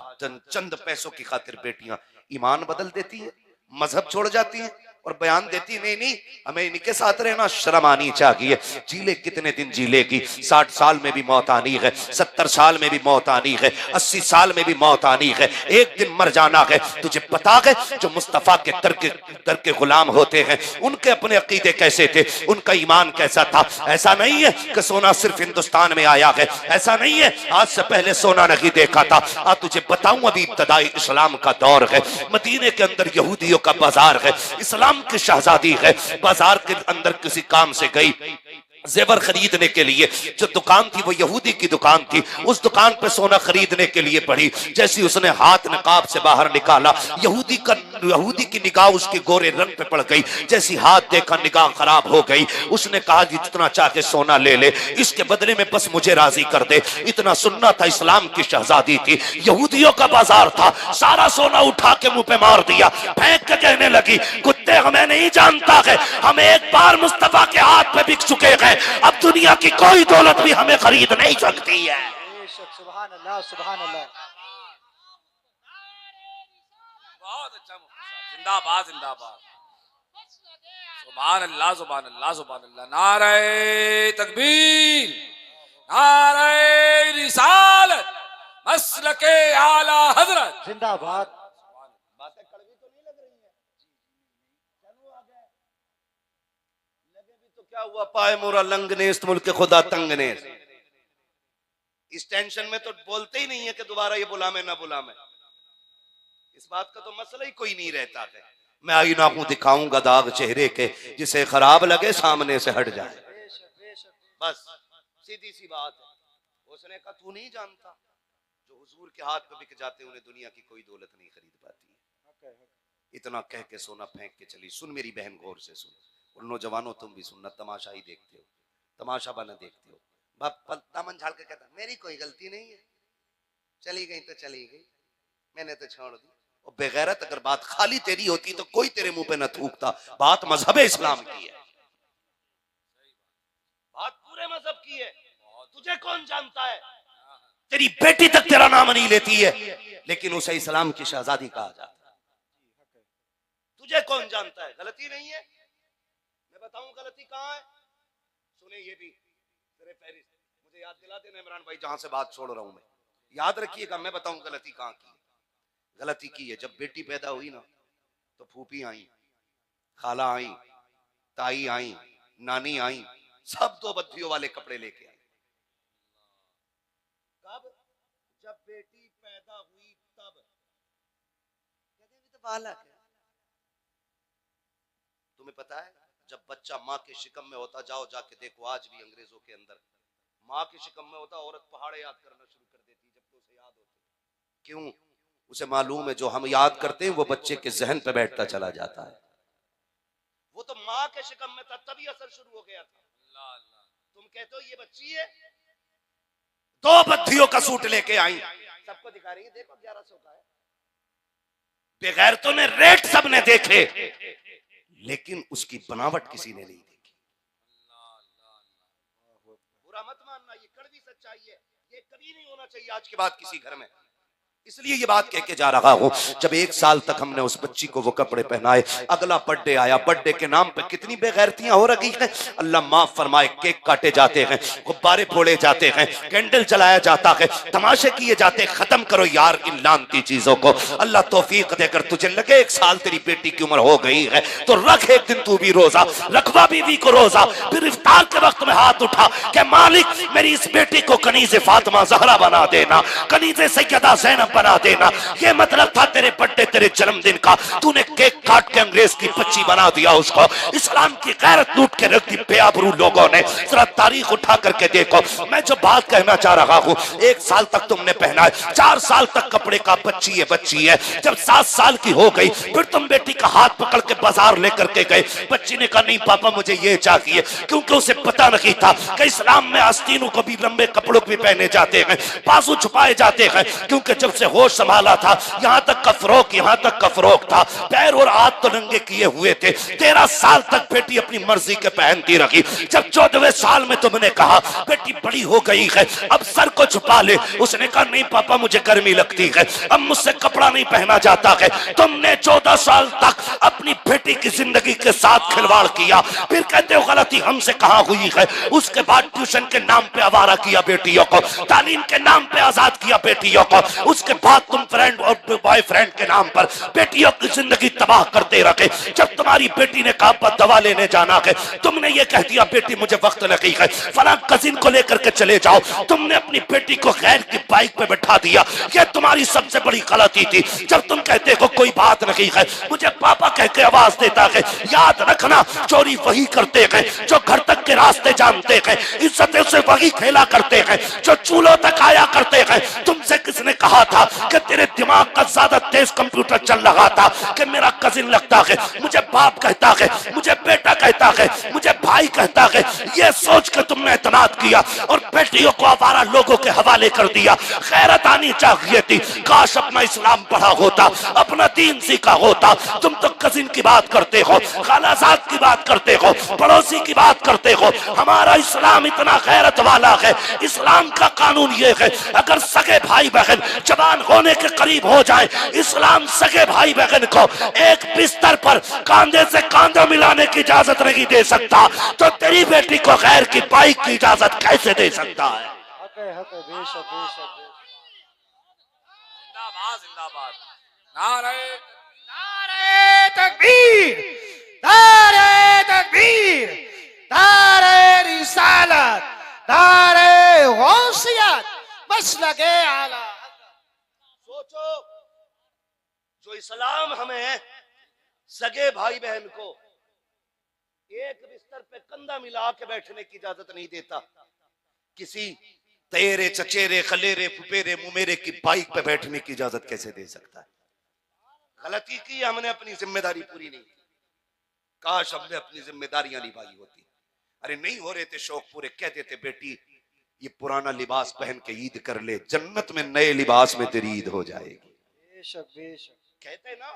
चंद पैसों की खातिर बेटियां ईमान बदल देती है, मजहब छोड़ जाती हैं और बयान देती नहीं नहीं हमें इनके साथ रहना शर्म आनी चाहिए। जीले कितने दिन जी लेगी, 60 साल में भी मौत आनी है, 70 साल में भी मौत आनी है, 80 साल में भी मौत आनी है, एक दिन मर जाना है। तुझे पता है जो मुस्तफा के दर के गुलाम होते हैं उनके अपने अकीदे कैसे थे, उनका ईमान कैसा था। ऐसा नहीं है कि सोना सिर्फ हिंदुस्तान में आया है, ऐसा नहीं है आज से पहले सोना नहीं देखा था। तुझे बताऊं अभी इब्तदाई इस्लाम का दौर है, मदीने के अंदर यहूदियों का बाजार है, इस्लाम की शहजादी है, बाजार के अंदर किसी काम से गई जेवर खरीदने के लिए, जो दुकान थी वो यहूदी की दुकान थी, उस दुकान पे सोना खरीदने के लिए पड़ी। जैसी उसने हाथ नकाब से बाहर निकाला, यहूदी की निगाह उसके गोरे रंग पे पड़ गई। जैसी हाथ देखा निगाह खराब हो गई। उसने कहा कि जितना चाहे सोना ले ले, इसके बदले में बस मुझे राजी कर दे। इतना सुनना था, इस्लाम की शहजादी थी, यहूदियों का बाजार था, सारा सोना उठा के मुंह पे मार दिया, फेंक के कहने लगी कुत्ते हमें नहीं जानता है, हम एक बार मुस्तफा के हाथ पे बिक चुके हैं, अब दुनिया की कोई दौलत भी हमें खरीद नहीं सकती है। सुभान अल्लाह सुभान अल्लाह। बहुत अच्छा मुफ्ती, जिंदाबाद जिंदाबाद, सुभान अल्लाह सुभान अल्लाह सुभान अल्लाह। नारे तकबीर, नारे रिसालत, मसलके आला हजरत जिंदाबाद। बातें कड़वी तो नहीं लग रही है? चलो आ गए, लगे भी तो क्या हुआ, पाए मोरा लंगने इस मुल्क के खुदा तंगने। इस टेंशन में तो बोलते ही नहीं है कि दोबारा ये बुला में ना बुला में, इस बात का तो मसला ही कोई नहीं रहता है। मैं आईना हूं दिखाऊंगा दाग चेहरे के, जिसे खराब लगे सामने से हट जाए, बस सीधी सी बात है। उसने कहा तू नहीं जानता, जो हुजूर के हाथ पे बिक जाते उन्हें दुनिया की कोई दौलत नहीं खरीद पाती है। इतना कह के सोना फेंक के चली। सुन मेरी बहन, गौर से सुन, और नौजवानों तुम भी सुनना, तमाशा ही देखते हो, तमाशा बना देखते हो। बाप दामन झाड़ के कहता मेरी कोई गलती नहीं है, चली गई तो चली गई, मैंने तो छोड़ दी। और बेगैरत अगर बात खाली तेरी होती तो कोई तेरे मुंह पे न थूकता। बात मजहब इस्लाम की है, बात पूरे मजहब की है। तुझे कौन जानता है? तेरी बेटी तक तेरा नाम नहीं लेती है, लेकिन उसे इस्लाम की शहजादी कहा जाता है। तुझे कौन जानता है? गलती नहीं है, मैं बताऊं गलती कहां है। सुने ये भी तेरे फहरिस्त, मुझे याद दिला देना इमरान भाई, जहां से बात छोड़ रहा हूं मैं, याद रखिएगा, मैं बताऊं गलती कहां की। गलती की है जब बेटी पैदा हुई ना, तो फूफी आई, खाला आई, ताई आई, नानी आई, सब दो बद्धियों वाले कपड़े लेके आई। कब? जब बेटी पैदा हुई तब। कहते हैं तो बालक है। तुम्हें पता है जब बच्चा माँ के शिकम में होता, जाओ जाके देखो, आज भी अंग्रेजों के अंदर माँ के शिकम में होता, औरत पहाड़े याद करना शुरू कर देती जब तो उसे याद होती। क्यों? उसे मालूम है जो हम याद करते हैं वो बच्चे के जहन पे बैठता चला जाता है। वो तो माँ के शिकम में था, तभी असर शुरू हो गया था। तुम कहते हो ये बच्ची है, 2 बद्धियों का सूट लेके आई, सबको दिखा रही है, देखो 1100 का है। बेगैरतों ने रेट सबने देखे, लेकिन उसकी बनावट किसी ने नहीं देखी। बुरा मत मानना, ये कड़वी सच्चाई है, ये कभी नहीं होना चाहिए आज के बाद किसी घर में। इसलिए ये बात कह के जा रहा हूं, जब 1 साल तक हमने उस बच्ची को वो कपड़े पहनाए, अगला बर्थडे आया, बर्थडे के नाम पे कितनी बेगैरतियां हो रही हैं। अल्लाह माफ फरमाए, केक काटे जाते हैं, गुब्बारे फोड़े जाते हैं, कैंडल जलाया जाता है, तमाशे किए जाते हैं। खत्म करो यार इन लानती चीजों को। अल्लाह तौफीक देकर तुझे लगे 1 साल तेरी बेटी की उम्र हो गई है तो रख एक दिन तू भी रोजा, रखवा बीवी को रोजा। फिर इफ्तार के वक्त में हाथ उठा कि मालिक मेरी इस बेटी को कनीज़े फातिमा ज़हरा बना देना, कनीज़े सैयदा ज़ैनब बना देना। ये मतलब था तेरे बर्थडे, तेरे जन्मदिन का, तूने केक काट के अंग्रेज की बच्ची बना दिया उसको। इस्लाम की गैरत लूट के रख दी बेआबरू लोगों ने। जरा तारीख उठा करके देखो। मैं जो बात कहना चाह रहा हूँ, 1 साल तक तुमने पहना है, 4 साल तक कपड़े का बच्ची है बच्ची है। जब 7 साल की हो गई फिर तुम बेटी का हाथ पकड़ के बाजार लेकर के गए। बच्ची ने कहा नहीं पापा मुझे ये चाहिए, क्योंकि उसे पता नहीं था कि इस्लाम में आस्तीनों को भी लंबे कपड़ों भी पहने जाते हैं, बाजू छुपाए जाते हैं। क्योंकि जब से होश संभाला था यहाँ तक का फरोक था, पैर और हाथ तो नंगे किए हुए थे। 13 साल तक बेटी अपनी मर्जी के पहनती रही। जब 14वें साल में तुमने कहा बेटी बड़ी हो गई है अब सर को छुपा ले, उसने कहा नहीं पापा मुझे गर्मी लगती है, अब मुझसे कपड़ा नहीं पहना जाता है। तुमने 14 साल तक अपनी बेटी की जिंदगी के साथ खिलवाड़ किया। फिर कहते हो गलती हमसे कहां हुई है। उसके बाद ट्यूशन के नाम पे आवारा किया बेटियों को, तालीम के नाम पे आजाद किया बेटियों को। उसके बाद तुम फ्रेंड और बॉयफ्रेंड के नाम पर बेटियों की जिंदगी तबाह करते रखे। जब तुम्हारी बेटी ने कहा दवा लेने जाना है, तुमने ये कह दिया बेटी मुझे वक्त लगी है, फलां कजिन को लेकर के चले जाओ। तुमने अपनी बेटी को गैर की बाइक पे बैठा दिया। ये तुम्हारी सबसे बड़ी गलती थी। जब तुम कहते हो कोई बात नहीं है, मुझे पापा कह के आवाज देता है। याद रखना चोरी वही करते हैं जो घर तक के रास्ते जानते हैं, इज्जतें से वही खेला करते हैं जो चूल्हों तक आया करते हैं। तुमसे किसने कहा था कि तेरे दिमाग का ज्यादा तेज कंप्यूटर चल रहा था कि मेरा कजिन लगता है, मुझे बाप कहता है, मुझे बेटा कहता है, मुझे भाई कहता है। ये सोच के तुमने इत्मीनान किया और बेटियों को आवारा लोगों के हवाले कर दिया। गैरत आनी चाहिए थी, काश अपना इस्लाम पढ़ा होता, अपना दीन सीखा होता। तुम तो कजिन की बात करते हो, खालाजाद की बात करते हो, पड़ोसी की बात करते हो। हमारा इस्लाम इतना गैरत वाला है। इस्लाम का कानून ये है अगर सगे भाई बहन जवान होने के करीब हो जाए, इस्लाम सगे भाई बहन को एक बिस्तर पर कांधे से कांधा मिलाने की इजाजत नहीं दे सकता, तो तेरी बेटी को गैर की बाइक की इजाजत कैसे दे सकता है। हक है, बेशक बेशक। जिंदाबाद जिंदाबाद। नारे नारे तकबीर, नारे तकबीर, नारे रिसालत, नारे गौसियत, मसलके आला। सोचो जो इस्लाम हमें सगे भाई बहन को एक बिस्तर पे कंधा मिला के बैठने की इजाजत नहीं देता, किसी तेरे चचेरे खलेरे फुपेरे मुमेरे की बाइक पे बैठने की इजाजत कैसे दे सकता है। गलती की, हमने अपनी जिम्मेदारी पूरी नहीं की। काश हमने अपनी जिम्मेदारियां निभाई होती। अरे नहीं हो रहे थे शौक पूरे, कह देते बेटी ये पुराना लिबास पहन के ईद कर ले, जन्नत में नए लिबास में तेरी ईद हो जाएगी। बेशक बेशक। कहते ना,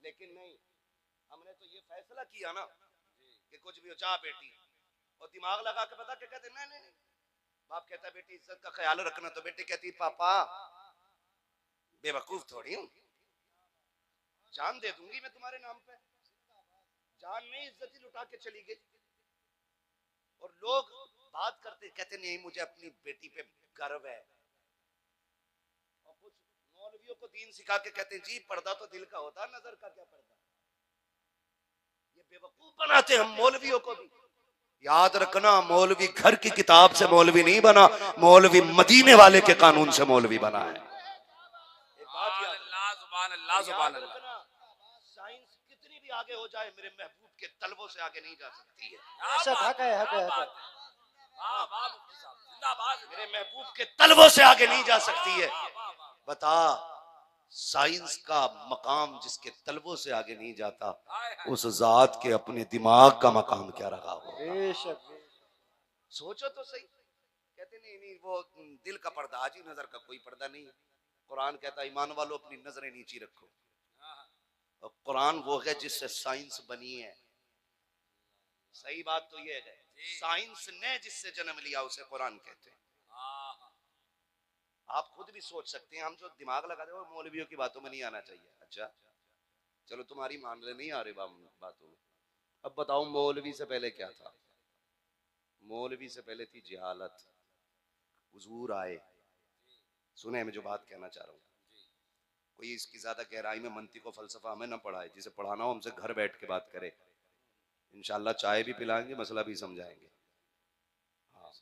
लेकिन नहीं, हमने तो ये फैसला किया ना कि कुछ भी हो जा बेटी, और दिमाग लगा के बता के कहते नहीं नहीं नहीं। बाप कहता बेटी इज्जत का ख्याल रखना, तो बेटी कहती पापा बेवकूफ थोड़ी हूं, जान दे दूंगी मैं तुम्हारे नाम पे। जान में इज्जत ही लुटा के चली गई। और लोग बात करते कहते नहीं मुझे अपनी बेटी पे गर्व है। और कुछ मौलवियों को दीन सिखा के कहते हैं जी पर्दा तो दिल का होता है, नजर का क्या पर्दा। ये बेवकूफ बनाते हम मौलवियों को भी। याद रखना मौलवी घर की किताब से मौलवी नहीं बना, मौलवी मदीने वाले के कानून से मौलवी बना है। साइंस कितनी भी आगे हो जाए मेरे महबूब के तलबों से आगे नहीं जा सकती है। बेशक हक है, हक है, हक है। मेरे महबूब के तलबों से आगे नहीं जा सकती है। बता साइंस का मकाम जिसके तलबों से आगे नहीं जाता, उस जात के अपने दिमाग का मकाम क्या रहा हो। बेशक। सोचो तो सही, कहते नहीं नहीं वो दिल का पर्दा, हाजी नजर का कोई पर्दा नहीं है। कुरान कहता है ईमान वालों अपनी नजरें नीची रखो। और कुरान वो है जिससे साइंस बनी है। सही बात तो ये है, साइंस ने जिससे जन्म लिया उसे कुरान कहते हैं। आप खुद भी सोच सकते हैं, हम जो दिमाग लगाते हैं वो मौलवियों की बातों में नहीं आना चाहिए। अच्छा चलो तुम्हारी मान ले नहीं आ रही बातों में। अब बताओ मौलवी से पहले क्या था? मौलवी से पहले थी जहालत। हुजूर आए, सुने मैं जो बात कहना चाह रहा हूँ, कोई इसकी ज्यादा गहराई में मंतिक और फलसफा हमें ना पढ़ाए। जिसे पढ़ाना हो हमसे घर बैठ के बात करे, इंशाल्लाह चाय भी पिलाएंगे, मसला भी समझाएंगे। हाँ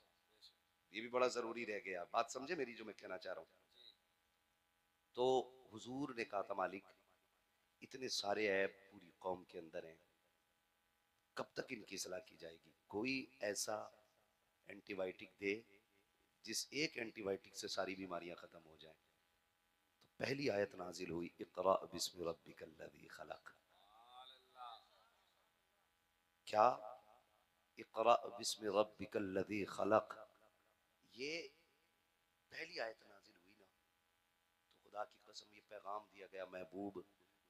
ये भी बड़ा जरूरी रह गया, बात समझे मेरी जो मैं कहना चाह रहा हूँ। तो हुजूर ने कहा था मालिक इतने सारे ऐब पूरी कौम के अंदर हैं, कब तक इनकी इस्लाह की जाएगी? कोई ऐसा एंटीबायोटिक दे जिस एक एंटीबायोटिक से सारी बीमारियां खत्म हो जाएं। तो पहली आयत नाजिल हुई, इक़रा बिस्मि रब्बिकल्लज़ी खलक़। क्या? इक़रा बिस्मि रब्बिकल्लज़ी खलक़, ये पहली आयत नाजिल हुई ना, तो खुदा की कसम ये पैगाम दिया गया, महबूब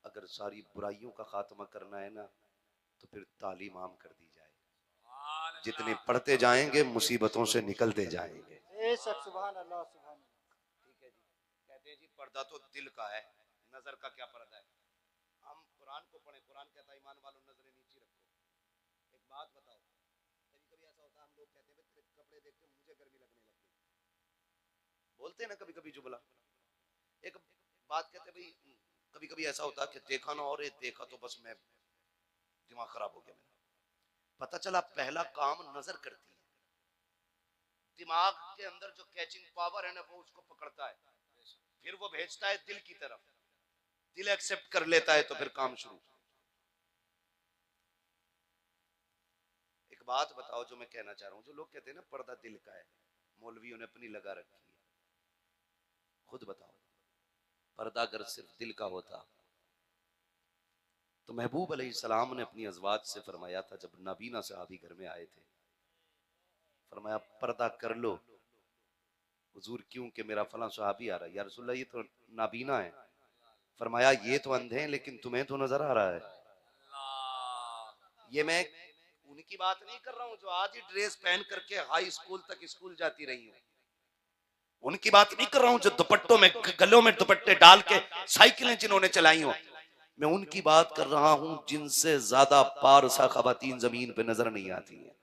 अगर सारी बुराइयों का खात्मा करना है ना तो फिर तालीम आम कर दी जाए। जितने पढ़ते जाएंगे मुसीबतों से निकलते जाएंगे। बेशक, सुभान अल्लाह, सुभान अल्लाह। ठीक है जी, कहते हैं जी पर्दा तो दिल का है, नजर का क्या पर्दा है? हम कुरान को पढ़े, कुरान कहता है ईमान वालों नजरें नीची रखो। एक बात बताओ, कभी कभी ऐसा होता है हम लोग कहते हैं तेरे कपड़े देख के मुझे गर्मी लगने लग गई, बोलते हैं ना कभी कभी जुमला। एक बात कहते भाई, कभी कभी ऐसा होता है कि देखा ना और देखा तो बस मैं दिमाग खराब हो गया मेरा। पता चला पहला काम नजर करती है, दिमाग के अंदर जो कैचिंग पावर है ना वो उसको पकड़ता है, फिर वो भेजता है दिल की तरफ, दिल एक्सेप्ट कर लेता है तो फिर काम शुरू। एक बात बताओ जो मैं कहना चाह रहा हूं, जो लोग कहते हैं ना पर्दा दिल का है, मौलवियों ने अपनी लगा रखी है। खुद बताओ पर्दा अगर सिर्फ दिल का होता तो महबूब अलैहिस्सलाम ने अपनी अज़वाज से फरमाया था, जब नाबीना सहाबी घर में आए थे, फरमाया पर्दा कर लो। हुजूर क्यों? कि मेरा फलां सहाबी आ रहा है। या रसूलल्लाह ये तो नाबीना है। फरमाया ये तो अंधे हैं लेकिन तुम्हें तो नजर आ रहा है। ये मैं उनकी बात नहीं कर रहा हूं जो आज ही ड्रेस पहन करके हाई स्कूल तक स्कूल जाती रही हूं, उनकी बात नहीं कर रहा हूं जो दुपट्टों में, गलों में दुपट्टे डाल के साइकिलें जिन्होंने चलाई हो। मैं उनकी बात कर रहा हूं जिनसे ज्यादा पारसा खवातीन जमीन पे नजर नहीं आती है,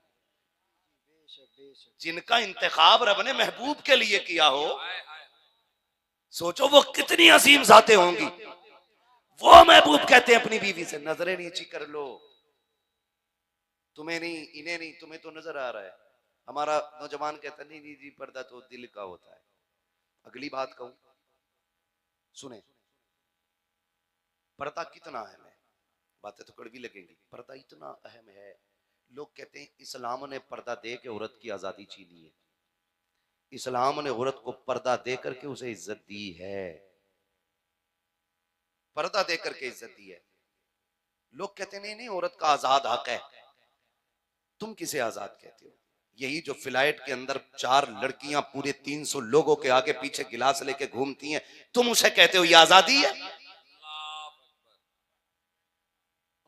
जिनका इंतखाब रब ने महबूब के लिए किया हो। सोचो वो कितनी अजीम जातें होंगी। वो महबूब कहते हैं अपनी बीवी से नजरें नीची कर लो, तुम्हें नहीं, इन्हें नहीं, तुम्हें तो नजर आ रहा है। हमारा नौजवान कहता नहीं नहीं जी पर्दा तो दिल का होता है। अगली बात कहूं, सुने पर्दा कितना अहम है। बातें तो कड़वी लगेंगी, पर्दा इतना अहम है। लोग कहते हैं इस्लाम ने पर्दा दे के औरत की आजादी छीनी है, इस्लाम ने औरत को पर्दा दे करके उसे इज्जत दी है, पर्दा दे करके इज्जत दी है। लोग कहते नहीं नहीं औरत का आजाद हक है। तुम किसे आजाद कहते हो? यही जो फ्लाइट के अंदर 4 लड़कियां पूरे 300 लोगों के आगे पीछे गिलास लेके घूमती हैं, तुम उसे कहते हो ये आजादी है?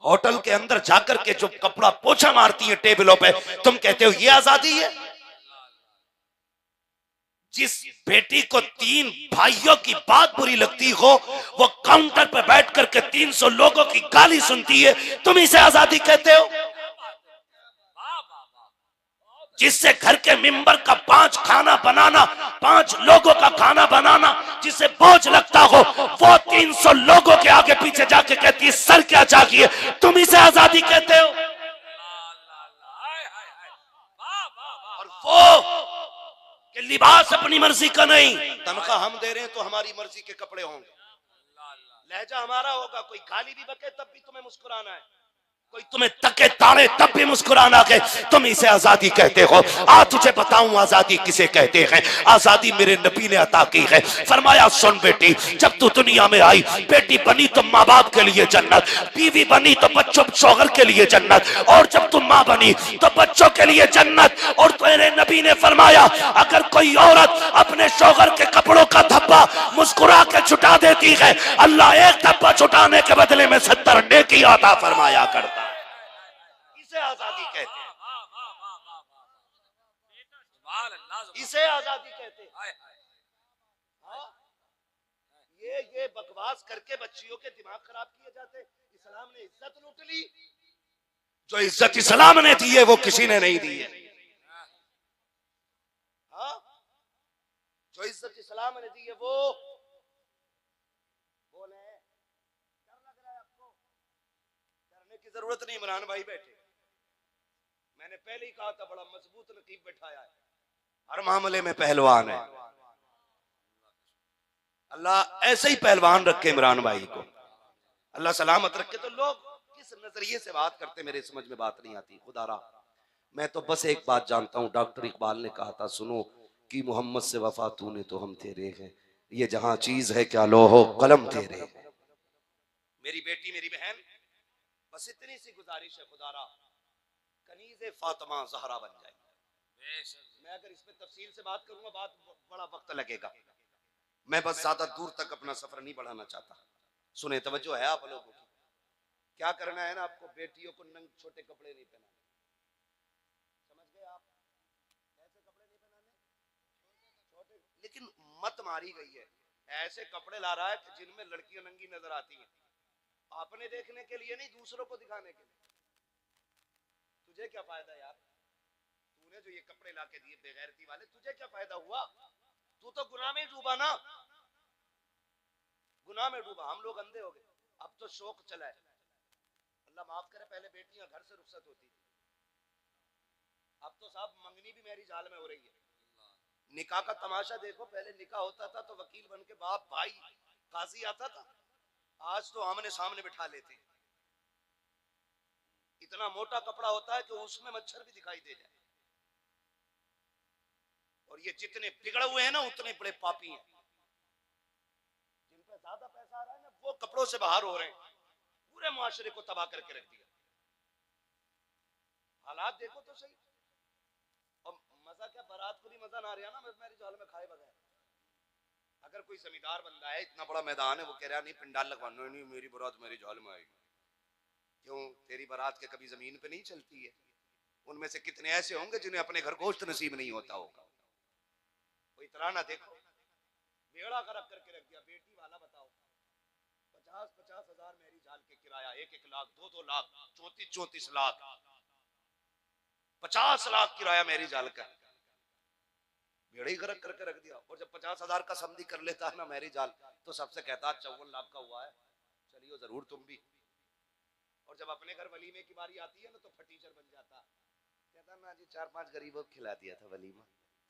होटल के अंदर जाकर के जो कपड़ा पोछा मारती हैं टेबलों पे, तुम कहते हो ये आजादी है? जिस बेटी को 3 भाइयों की बात बुरी लगती हो, वो काउंटर पर बैठ करके 300 लोगों की गाली सुनती है, तुम इसे आजादी कहते हो? जिससे घर के मिंबर का 5 खाना बनाना, 5 लोगों का खाना बनाना जिसे बोझ लगता हो, वो 300 लोगों के आगे पीछे जाके कहती है सर क्या चाहिए, तुम इसे आजादी कहते हो? और वो कि लिबास अपनी मर्जी का नहीं, तनख्वाह हम दे रहे हैं तो हमारी मर्जी के कपड़े होंगे, लहजा हमारा होगा, कोई गाली भी बके तब भी तुम्हें मुस्कुराना है। कोई तुम्हें तके ताड़े तब भी मुस्कुराना के तुम इसे आजादी कहते हो। आ तुझे बताऊं आजादी किसे कहते हैं। आजादी मेरे नबी ने अता की है। फरमाया सुन बेटी, जब तू दुनिया में आई, बेटी बनी तो माँ बाप के लिए जन्नत, बीवी बनी तो बच्चों शौहर के लिए जन्नत, और जब तुम माँ बनी तो बच्चों के लिए जन्नत। और तेरे नबी ने फरमाया अगर कोई औरत अपने शौहर के कपड़ों का धब्बा मुस्कुरा के छुटा देती है, अल्लाह एक धब्बा छुटाने के बदले में 70 नेकी अता फरमाया करता। इसे आजादी कहते हैं, इसे आजादी कहते हैं। हाँ? ये बकवास करके बच्चियों के दिमाग खराब किए जाते। इस्लाम ने इज्जत लूट ली। जो इज्जत इस्लाम ने दी है वो किसी ने नहीं दी है। हाँ? जो इज्जत इस्लाम ने दी है वो बोले। डर लग रहा है आपको? डरने की जरूरत नहीं। इमरान भाई बैठे, मैंने पहले ही कहा था बड़ा मजबूत नकीब बैठाया है, हर मामले में पहलवान है। अल्लाह ऐसे ही पहलवान रखे इमरान भाई को, अल्लाह सलामत रखे। तो लोग किस नजरिए से बात करते मेरे समझ में बात नहीं आती। खुदारा मैं तो बस एक बात जानता हूं, डॉक्टर इकबाल ने कहा था सुनो कि मोहम्मद से वफा तूने तो हम तेरे हैं, ये जहां चीज है क्या लोहो कलम तेरे। मेरी बेटी मेरी बहन, बस इतनी सी गुजारिश है खुदारा, कनीज़े फातिमा ज़हरा बन जाए। मैं अगर इस पे तफसील से बात करूंगा बात बड़ा वक्त लगेगा। मैं बस ज्यादा दूर तक अपना सफर नहीं बढ़ाना चाहता। सुने तवज्जो है आप लोगों की। क्या करना है ना आपको, बेटियों को नंग छोटे कपड़े नहीं पहनाने। समझ गए आप? ऐसे कपड़े नहीं पहनाने छोटे, लेकिन मत मारी गई है। ऐसे कपड़े ला रहा है कि जिनमें लड़कियां नंगी नजर आती हैं, आपने देखने के लिए नहीं, दूसरों को दिखाने के लिए। तुझे क्या फायदा यार, तूने जो ये कपड़े लाके दिए बेगैरती वाले, तुझे क्या फायदा हुआ? तू तो गुनाह में डूबा ना, गुनाह में डूबा। हम लोग अंधे हो गए। अब तो शौक चला है, अल्लाह माफ करे, पहले बेटियां घर से रुखसत होती थी, अब तो साहब मंगनी भी मेरी जाल में हो रही है। निकाह का तमाशा देखो, पहले निकाह होता था तो वकील बन के बाप भाई काजी आता था, आज तो आमने सामने बिठा लेते हैं। इतना मोटा कपड़ा होता है कि उसमें मच्छर भी दिखाई दे जाए। और ये जितने बिगड़े हुए हैं ना उतने बड़े पापी हैं। जिन पे ज्यादा पैसा आ रहा है ना वो कपड़ों से बाहर हो रहे हैं, पूरे मुआशरे को तबाह करके रख दिया। हालात देखो तो सही। और मजा क्या, बारात को भी मजा ना आ रहा ना मेरी जाल में खाए बगैर। अगर कोई जमींदार बंदा है, इतना बड़ा मैदान है, वो कह रहा नहीं पिंडाल लगवाना, नहीं मेरी बारात मेरी जाल में आएगी। क्यों? तेरी बारात के कभी जमीन पे नहीं चलती है। उनमें से कितने ऐसे होंगे जिन्हें अपने घर गोश्त नसीब नहीं होता होगा। कोई तराना देखो, बेड़ा गरक करके रख दिया। बेटी वाला बताओ, 50-50 हजार मेरी जाल के किराया, 1-1 लाख, 2-2 लाख, 34-34 लाख, 50 लाख किराया मेरी जाल का। बेड़ा ही गरक करके रख दिया। और जब 50 हजार का समझी कर लेता है ना मेरी जाल, तो सबसे कहता 54 लाख का हुआ है, चलियो जरूर तुम भी। और जब अपने घर वलीमे की बारी आती है ना तो फटीचर बन जाता, कहता ना जी 4-5 गरीबों को खिला दिया था वलीमा।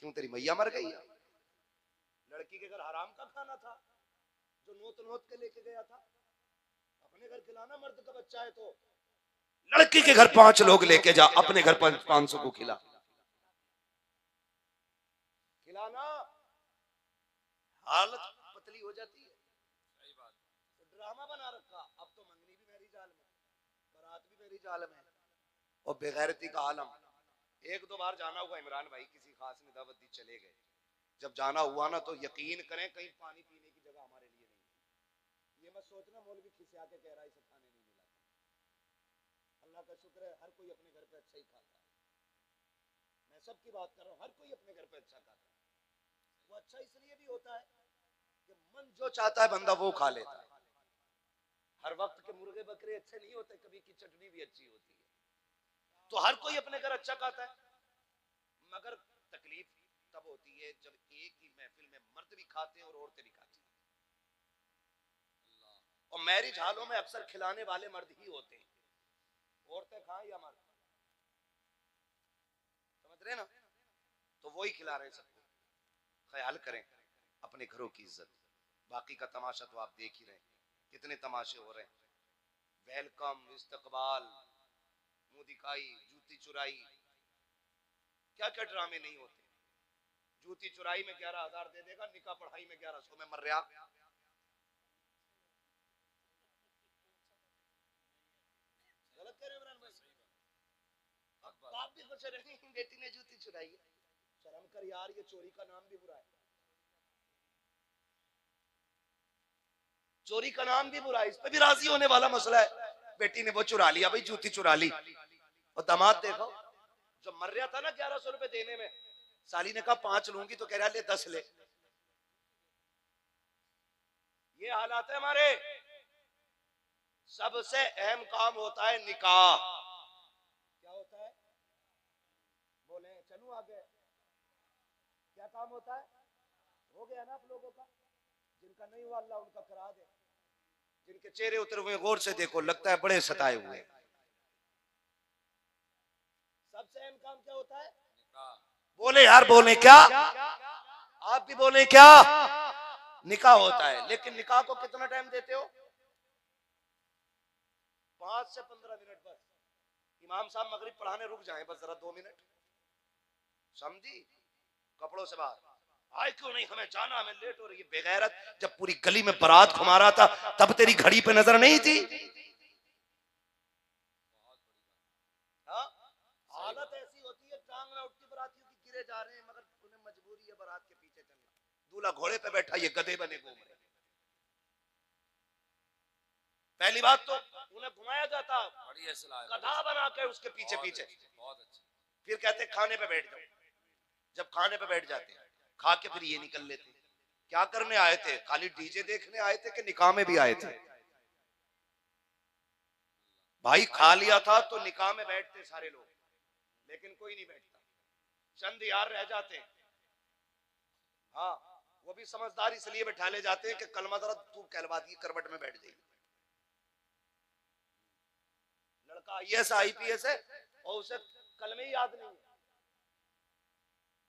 क्यों? तेरी मैया मर गई है? लड़की के घर हराम का खाना था जो नोत के लेके गया था। अपने घर खिलाना, मर्द का बच्चा है तो लड़की के घर 5 लोग लेके जा, अपने घर 500 को खिला। खिलाना, हालत पतली हो जाती है। तो ड्रामा बना रखा। अब तो मंगनी भी मेरी जाल में, बारात भी मेरी जाल में, और बेगैरती का आलम। 1-2 बार जाना हुआ इमरान भाई, किसी खास ने दावत दी, चले गए। जब जाना हुआ ना तो यकीन करें कहीं पानी पीने की जगह हमारे लिए नहीं थी। ये मत सोचना मौलवी खिसिया के कह रहा है इसे खाने नहीं मिला। अल्लाह का शुक्र है हर कोई अपने घर पे अच्छा ही खाता है। मैं सबकी बात कर रहा हूँ, हर कोई अपने घर पे अच्छा खाता है। वो अच्छा इसलिए भी होता है कि मन जो चाहता है बंदा वो खा लेता है। हर वक्त के मुर्गे बकरे अच्छे नहीं होते, कभी की चटनी भी अच्छी होती है। तो हर कोई अपने घर अच्छा खाता है, मगर तकलीफ तब होती है जब एक ही महफिल में मर्द भी खाते हैं और औरतें भी खाती हैं। और मैरिज हालों में अक्सर खिलाने वाले मर्द ही होते हैं, औरतें खाएं या मर्द, समझ रहे ना? तो वो ही खिला रहे सबको। ख्याल करें अपने घरों की इज्जत। बाकी का तमाशा तो आप देख ही रहे हैं, कितने तमाशे हो रहे हैं। वेलकम, इस्तकबाल, मुंह दिखाई, जूती चुराई, क्या क्या ड्रामे नहीं होते। जूती चुराई में 11,000 दे देगा, निकाह पढ़ाई में 1100 में मर रहा। गलत कह रहे हो इमरान भाई? बाप भी खुश रहे, बेटी ने जूती चुराई है। शर्म कर यार, ये चोरी का नाम भी बुरा है। चोरी का नाम भी बुरा है, इस पे भी राजी होने वाला मसला है। बेटी ने वो चुरा लिया भाई, जूती चुरा ली। और दामाद देखो, जो मर रहा था ना 1100 रुपए देने में, साली ने कहा 5 लूंगी, तो कह रहा ले 10 ले। ये हालात है हमारे। सबसे अहम काम होता है निकाह। क्या होता है? बोले चलूं आगे। क्या काम होता है? हो गया ना आप लोगों का? जिनका नहीं हुआ अल्लाह उनका करा दे। जिनके चेहरे उतरे हुए गौर से देखो, लगता है बड़े सताए हुए। सबसे अहम काम क्या होता है? बोले यार, बोले क्या? आप भी बोले क्या? निकाह होता है। लेकिन निकाह को कितना टाइम देते हो? 5 से 15 मिनट बस। इमाम साहब मगरिब पढ़ाने रुक जाएं बस जरा 2 मिनट, समझी? कपड़ों से बाहर आए क्यों नहीं, हमें जाना, हमें लेट हो रही है। बेगैरत, जब पूरी गली में बारात घुमा रहा था तब तेरी घड़ी पे नजर नहीं थी? हाँ? हालत ऐसी होती है, टांग ना उठती बारातियों की, गिरे जा रहे हैं, मगर उन्हें मजबूरी है बारात के पीछे चलना। दूल्हा घोड़े पे बैठा, ये गधे बने घूम रहे। पहली बात तो उन्हें घुमाया जाता, गधा बना के उसके पीछे पीछे। बहुत अच्छी। फिर कहते खाने पे बैठ जाओ। जब खाने पे बैठ जाते, खा के फिर ये निकल लेते। क्या करने आए थे? खाली डीजे देखने आए थे कि निकाह में भी आए थे? भाई खा लिया था तो निकाह में बैठते सारे लोग, लेकिन कोई नहीं बैठता। चंद यार रह जाते हैं। हाँ, वो भी समझदार इसलिए बैठा ले जाते हैं कि कलमा जरा तू कहलवा दी, करवट में बैठ जाइए। लड़का IAS IPS है और उसे कलमे ही याद नहीं है,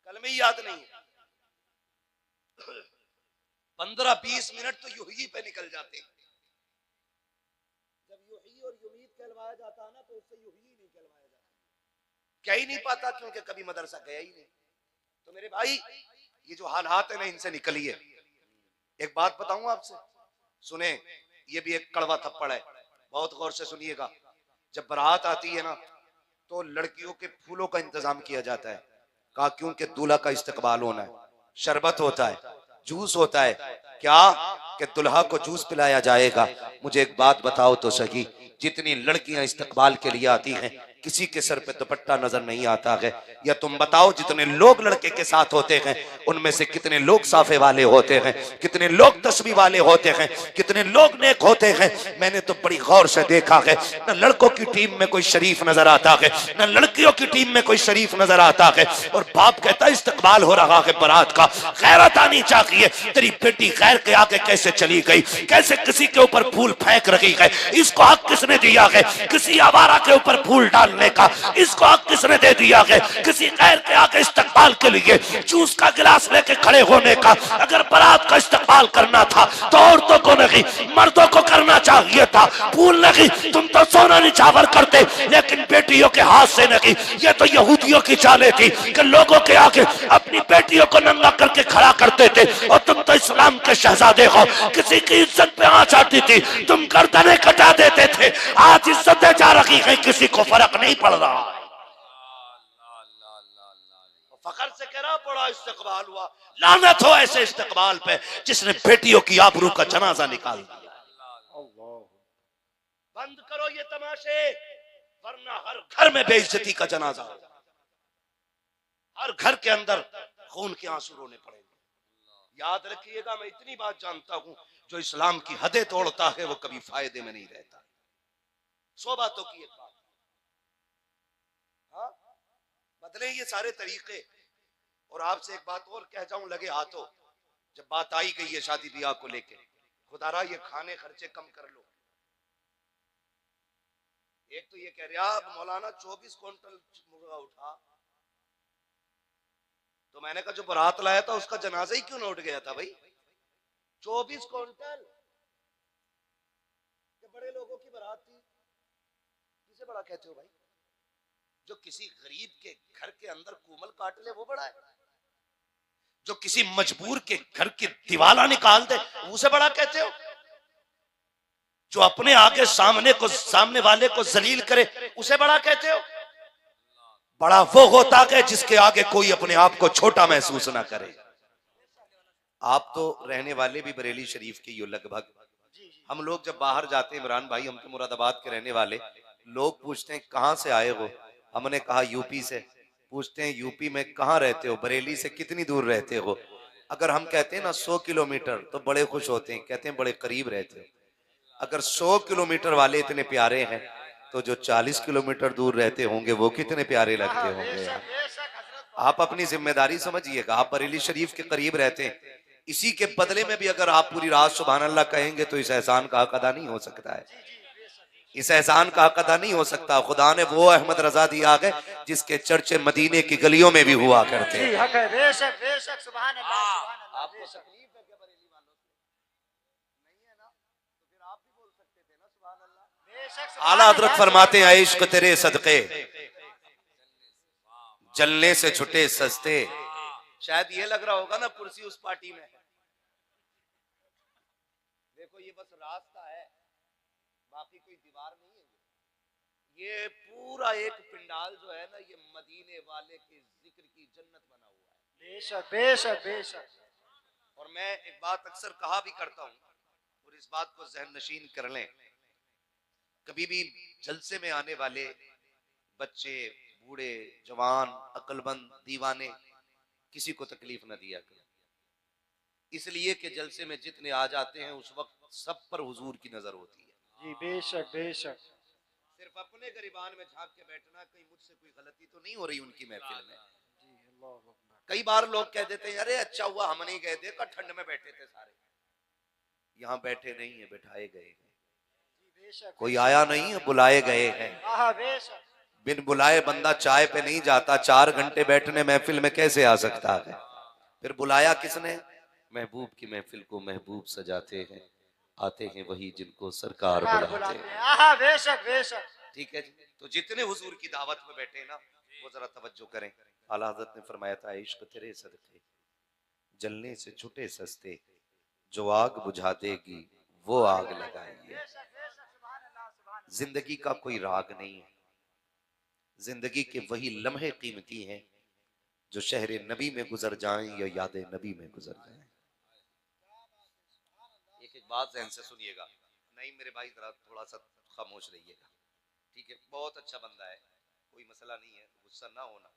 कलमे ही याद नहीं है। 15-20 मिनट तो यूं ही पे निकल जाते हैं। जब यूं ही और युमीद कहलवाया जाता है ना, तो उससे यूं ही नहीं कहलवाया जाता, क्या ही नहीं पाता, क्योंकि कभी मदरसा गया ही नहीं। तो मेरे भाई, ये जो हालात है ना, इनसे निकलिए। एक बात बताऊं आपसे, सुने, ये भी एक कड़वा थप्पड़ है, बहुत गौर से सुनिएगा। जब बारात आती है ना, तो लड़कियों के फूलों का इंतजाम किया जाता है। कहा क्योंकि दूल्हा का इस्तकबाल होना है। शरबत होता है, जूस होता है। क्या कि दुल्हा को जूस पिलाया जाएगा। मुझे एक बात बताओ तो सही, जितनी लड़कियां इस्तकबाल के लिए आती हैं, किसी के सर पे दुपट्टा नजर नहीं आता है? या तुम बताओ, जितने लोग लड़के के साथ होते हैं, उनमें से कितने लोग साफे वाले होते हैं, कितने लोग तस्बीह वाले होते हैं, कितने लोग नेक होते हैं? मैंने तो बड़ी गौर से देखा है, न लड़कों की टीम में कोई शरीफ नजर आता है, न लड़कियों की टीम में कोई शरीफ नजर आता है। और बाप कहता है इस्तकबाल हो रहा है बारात का, गैरत आनी चाहिए। तेरी बेटी गैर के आगे कैसे चली गई, कैसे किसी के ऊपर फूल फेंक रही है, इसको हक किसने दिया है? किसी आवारा के ऊपर फूल डालने का इसको हक किसने दे दिया है? किसी गैर के आगे इस्तकबाल के लिए जूस का गिलास लेके खड़े होने का। अगर बारात का इस्तकबाल करना था तो औरतों को नहीं, मर्दों को करना चाहिए था। फूल नहीं, तुम तो सोना निछावर करते, लेकिन बेटियों के हाथ से नहीं। ये तो यहूदियों की चालें थी कि लोगों के आगे अपनी बेटियों को नंगा करके खड़ा करते थे। और तुम तो इस्लाम के शहजादे हो, किसी की इज्जत पे आंच आती थी तुम गर्दनें कटा देते थे। आज इज्जतें जा रही हैं, किसी को फर्क नहीं पड़ रहा। फखर से कह रहा बड़ा इस्तकबाल हुआ। लानत हो ऐसे इस्तकबाल पे जिसने बेटियों की आबरू का जनाजा निकाल दिया। बंद करो ये तमाशे, वरना हर घर में बेइज्जती का जनाजा होगा। हर घर के अंदर खून के आंसू रोने पड़ेंगे। याद रखिएगा, मैं इतनी बात जानता हूं, जो इस्लाम की हदें तोड़ता है वो कभी फायदे में नहीं रहता। 100 बातों की एक बात। हाँ, बदले ये सारे तरीके। और आपसे एक बात और कह जाऊं लगे हाथों, जब बात आई गई है शादी ब्याह को लेके, खुदारा ये खाने खर्चे कम कर लो। एक तो ये कह रहा मौलाना 24 क्विंटल मुर्गा उठा, तो मैंने कहा जो बारात लाया था उसका जनाजा ही क्यों ना उठ गया था भाई? 24 क्विंटल, बड़े लोगों की बारात थी, किसे बड़ा कहते हो भाई? जो किसी गरीब के घर के अंदर कोमल काट ले वो बड़ा है, जो किसी मजबूर के घर की दीवाला निकाल दे उसे बड़ा कहते हो, जो अपने आगे सामने वाले को जलील करे उसे बड़ा कहते हो। बड़ा वो होता है जिसके आगे कोई अपने आप को छोटा महसूस ना करे। आप तो रहने वाले भी बरेली शरीफ के यो लगभग। हम लोग जब बाहर जाते हैं, इमरान भाई हम तो मुरादाबाद के रहने वाले, लोग पूछते हैं कहां से आए हो, हमने कहा यूपी से। पूछते हैं यूपी में कहां रहते हो, बरेली से कितनी दूर रहते हो। अगर हम कहते हैं ना 100 किलोमीटर तो बड़े खुश होते हैं, कहते हैं बड़े करीब रहते हो। अगर 100 किलोमीटर वाले इतने प्यारे हैं तो जो 40 किलोमीटर दूर रहते होंगे वो कितने प्यारे लगते होंगे। आप अपनी जिम्मेदारी समझिएगा, आप बरेली शरीफ के करीब रहते हैं, इसी के बदले में भी अगर आप पूरी रात सुभान अल्लाह कहेंगे तो इस एहसान का हक अदा नहीं हो सकता है, इस एहसान का हक अदा नहीं हो सकता। खुदा ने वो अहमद रजा दिया है जिसके चर्चे मदीने की गलियों में भी हुआ करते हैं। बेशक बेशक सुभान अल्लाह सुभान अल्लाह। आपको तकलीफ है क्या बरेली वालों से? नहीं है ना, तो फिर आप भी बोल सकते थे ना सुभान अल्लाह। बेशक आला हजरत फरमाते हैं इश्क तेरे सदके जलने से छुटे सस्ते। शायद ये लग रहा होगा ना कुर्सी उस पार्टी में। देखो ये बस रास्ता है, बाकी कोई दीवार नहीं है। ये पूरा एक पिंडाल जो है ना ये मदीने वाले के जिक्र की जन्नत बना हुआ है। बेशक बेशक बेशक। और मैं एक बात अक्सर कहा भी करता हूं और इस बात को जहन नशीन कर लें, कभी भी जलसे में आने वाले बच्चे, बूढ़े, जवान, अक्लमंद, दीवाने किसी को तकलीफ न दिया करो, इसलिए कि जलसे में जितने आ जाते हैं उस वक्त सब पर हुजूर की नजर होती है। जी बेशक बेशक। सिर्फ अपने गरिबान में झांक के बैठना, कहीं मुझसे कोई गलती तो नहीं हो रही उनकी महफिल में। जी अल्लाह अकबर। कई बार लोग कह देते हैं अरे अच्छा हुआ हम नहीं गए थे, ठंड में बैठे थे सारे। यहाँ बैठे नहीं है, बैठाए गए हैं। बेशक कोई आया नहीं है, बुलाए गए हैं। हाँ बेशक। बिन बुलाए बंदा चाय पे नहीं जाता, 4 घंटे बैठने महफिल में कैसे आ सकता है। फिर बुलाया किसने? महबूब की महफिल को महबूब सजाते हैं, आते हैं वही जिनको सरकार बुलाते हैं। हाँ बेशक बेशक। ठीक है जी, तो जितने हुजूर की दावत में बैठे ना वो जरा तवज्जो करें। आला हज़रत ने फरमाया था इश्क तेरे सदके जलने से छुटे सस्ते, जो आग बुझा देगी वो आग लगाइए। जिंदगी का कोई राग नहीं है, जिंदगी के वही लम्हे कीमती हैं जो शहर नबी में गुजर जाएं या याद नबी में गुजर जाएं। एक एक बात ध्यान से सुनिएगा। नहीं मेरे भाई जरा थोड़ा सा खामोश रहिएगा, ठीक है। बहुत अच्छा बंदा है, कोई मसला नहीं है, गुस्सा ना होना।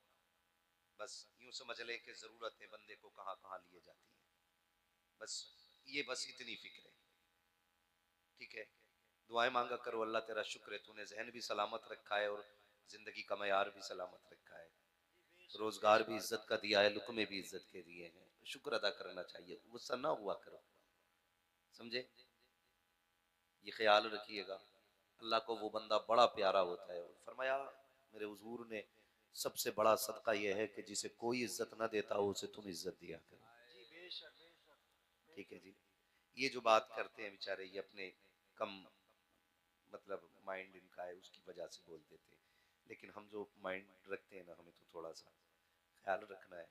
बस यूं समझ ले कि जरूरत है बंदे को कहां कहां लिए जाती है, बस इतनी फिक्र है, ठीक है। दुआएं मांगा करो, अल्लाह तेरा शुक्र है तूने जहन भी सलामत रखा है और जिंदगी का मयार भी सलामत रखा है, रोजगार भी इज्जत का दिया है, लुकमे भी इज्जत के दिए हैं, शुक्र अदा करना चाहिए, गुस्सा ना हुआ करो, समझे। ये ख्याल रखिएगा, अल्लाह को वो बंदा बड़ा प्यारा होता है। फरमाया मेरे हुजूर ने सबसे बड़ा सदका यह है कि जिसे कोई इज्जत ना देता हो उसे तुम इज्जत दिया करो। ठीक है जी। ये जो बात करते हैं बेचारे, ये अपने कम मतलब माइंड इनका है उसकी वजह से बोल देते हैं, लेकिन हम जो माइंड रखते हैं ना हमें तो थोड़ा सा ख्याल रखना है।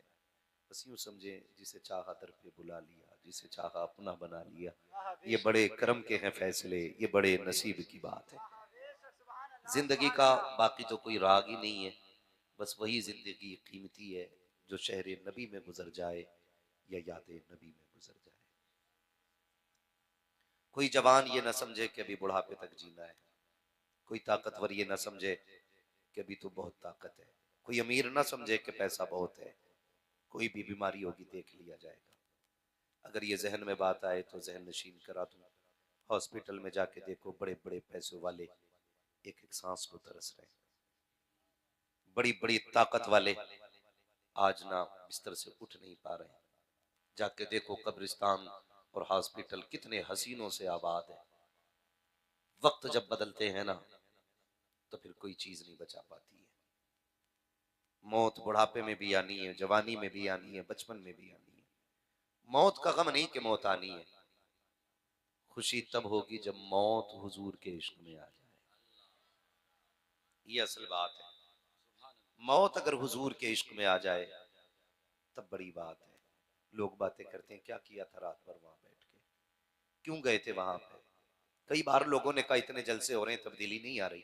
बस यूँ समझे जिसे चाहा दर पे बुला लिया, जिसे चाहा अपना बना लिया, ये बड़े करम के हैं फैसले, ये बड़े नसीब की बात है। जिंदगी का बाकी तो कोई राग ही नहीं है, बस वही जिंदगी कीमती है जो शहर नबी में गुजर जाए या याद नबी में गुजर जाए। कोई जवान ये ना समझे कि अभी बुढ़ापे तक जीना है, कोई ताकतवर ये ना समझे कि अभी तो बहुत ताकत है, कोई अमीर ना समझे कि पैसा बहुत है, कोई भी बीमारी होगी देख लिया जाएगा। अगर ये जहन में बात आए तो जहन नशीन करा दूं, हॉस्पिटल में जाके देखो बड़े बड़े पैसों वाले एक एक सांस को तरस रहे हैं, बड़ी बड़ी ताकत वाले आज ना बिस्तर से उठ नहीं पा रहे। जाके देखो कब्रिस्तान और हॉस्पिटल कितने हसीनों से आबाद है। वक्त जब बदलते हैं ना तो फिर कोई चीज नहीं बचा पाती है। मौत बुढ़ापे में भी आनी है, जवानी में भी आनी है, बचपन में भी आनी है। मौत का गम नहीं कि मौत आनी है, खुशी तब होगी जब मौत हुजूर के इश्क में आ जाए। ये असल बात है। मौत अगर हुजूर के इश्क में आ जाए तब बड़ी बात है। लोग बातें करते हैं क्या किया था रात भर वहां बैठ के, क्यों गए थे वहां पे। कई बार लोगों ने कहा इतने जलसे हो रहे हैं तब्दीली नहीं आ रही।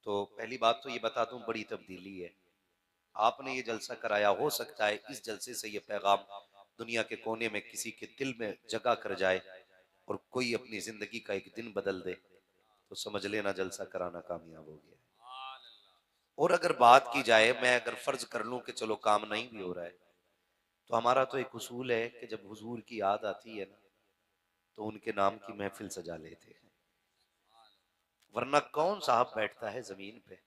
तो पहली बात तो ये बता दूं, बड़ी तब्दीली है। आपने ये जलसा कराया, हो सकता है इस जलसे से ये पैगाम दुनिया के कोने में किसी के दिल में जगह कर जाए और कोई अपनी जिंदगी का एक दिन बदल दे, तो समझ लेना जलसा कराना कामयाब हो गया। और अगर बात की जाए, मैं अगर फर्ज कर लूं कि चलो काम नहीं भी हो रहा है, तो हमारा तो एक उसूल है कि जब हुजूर की याद आती है ना, तो उनके नाम की महफिल सजा लेते हैं। वरना कौन साहब बैठता है जमीन पे,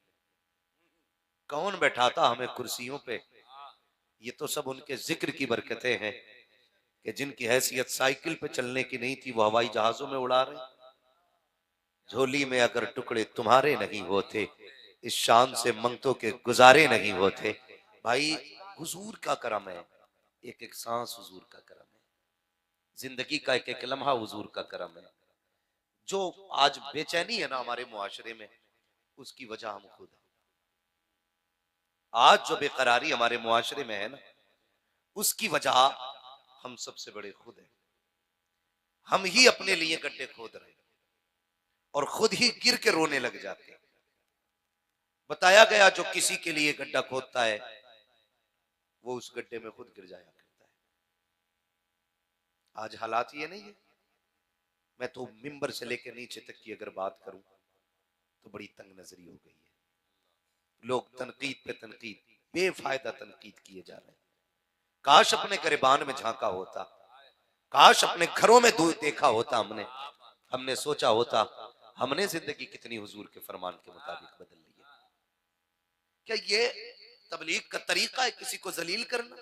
कौन बैठाता हमें कुर्सियों पे। ये तो सब उनके जिक्र की बरकतें हैं कि जिनकी हैसियत साइकिल पे चलने की नहीं थी, वो हवाई जहाजों में उड़ा रहे। झोली में अगर टुकड़े तुम्हारे नहीं होते, इस शान से मंगतों के गुजारे नहीं होते। भाई हुजूर का करम है, एक एक सांस हुजूर का करम है, जिंदगी का एक एक लम्हा हुजूर का करम है। जो आज बेचैनी है ना हमारे मुआशरे में, उसकी वजह हम खुद हैं। आज जो बेकरारी हमारे मुआशरे में है ना, उसकी वजह हम सबसे बड़े खुद हैं। हम ही अपने लिए गड्ढे खोद रहे हैं और खुद ही गिर के रोने लग जाते हैं। बताया गया जो किसी के लिए गड्ढा खोदता है वो उस गड्ढे में खुद गिर जाया करता है। आज हालात ये नहीं है। मैं तो मिंबर से लेकर नीचे तक की अगर बात करूं तो बड़ी तंग नजरी हो गई है। लोग तनकीद पे तनकीद, बेफायदा तनकीद किए जा रहे हैं। काश अपने गिरबान में झांका होता, काश अपने घरों में दूर देखा होता हमने सोचा होता हमने जिंदगी कितनी हुजूर के फरमान के मुताबिक बदल ली है। क्या ये तबलीग का तरीका है किसी को जलील करना?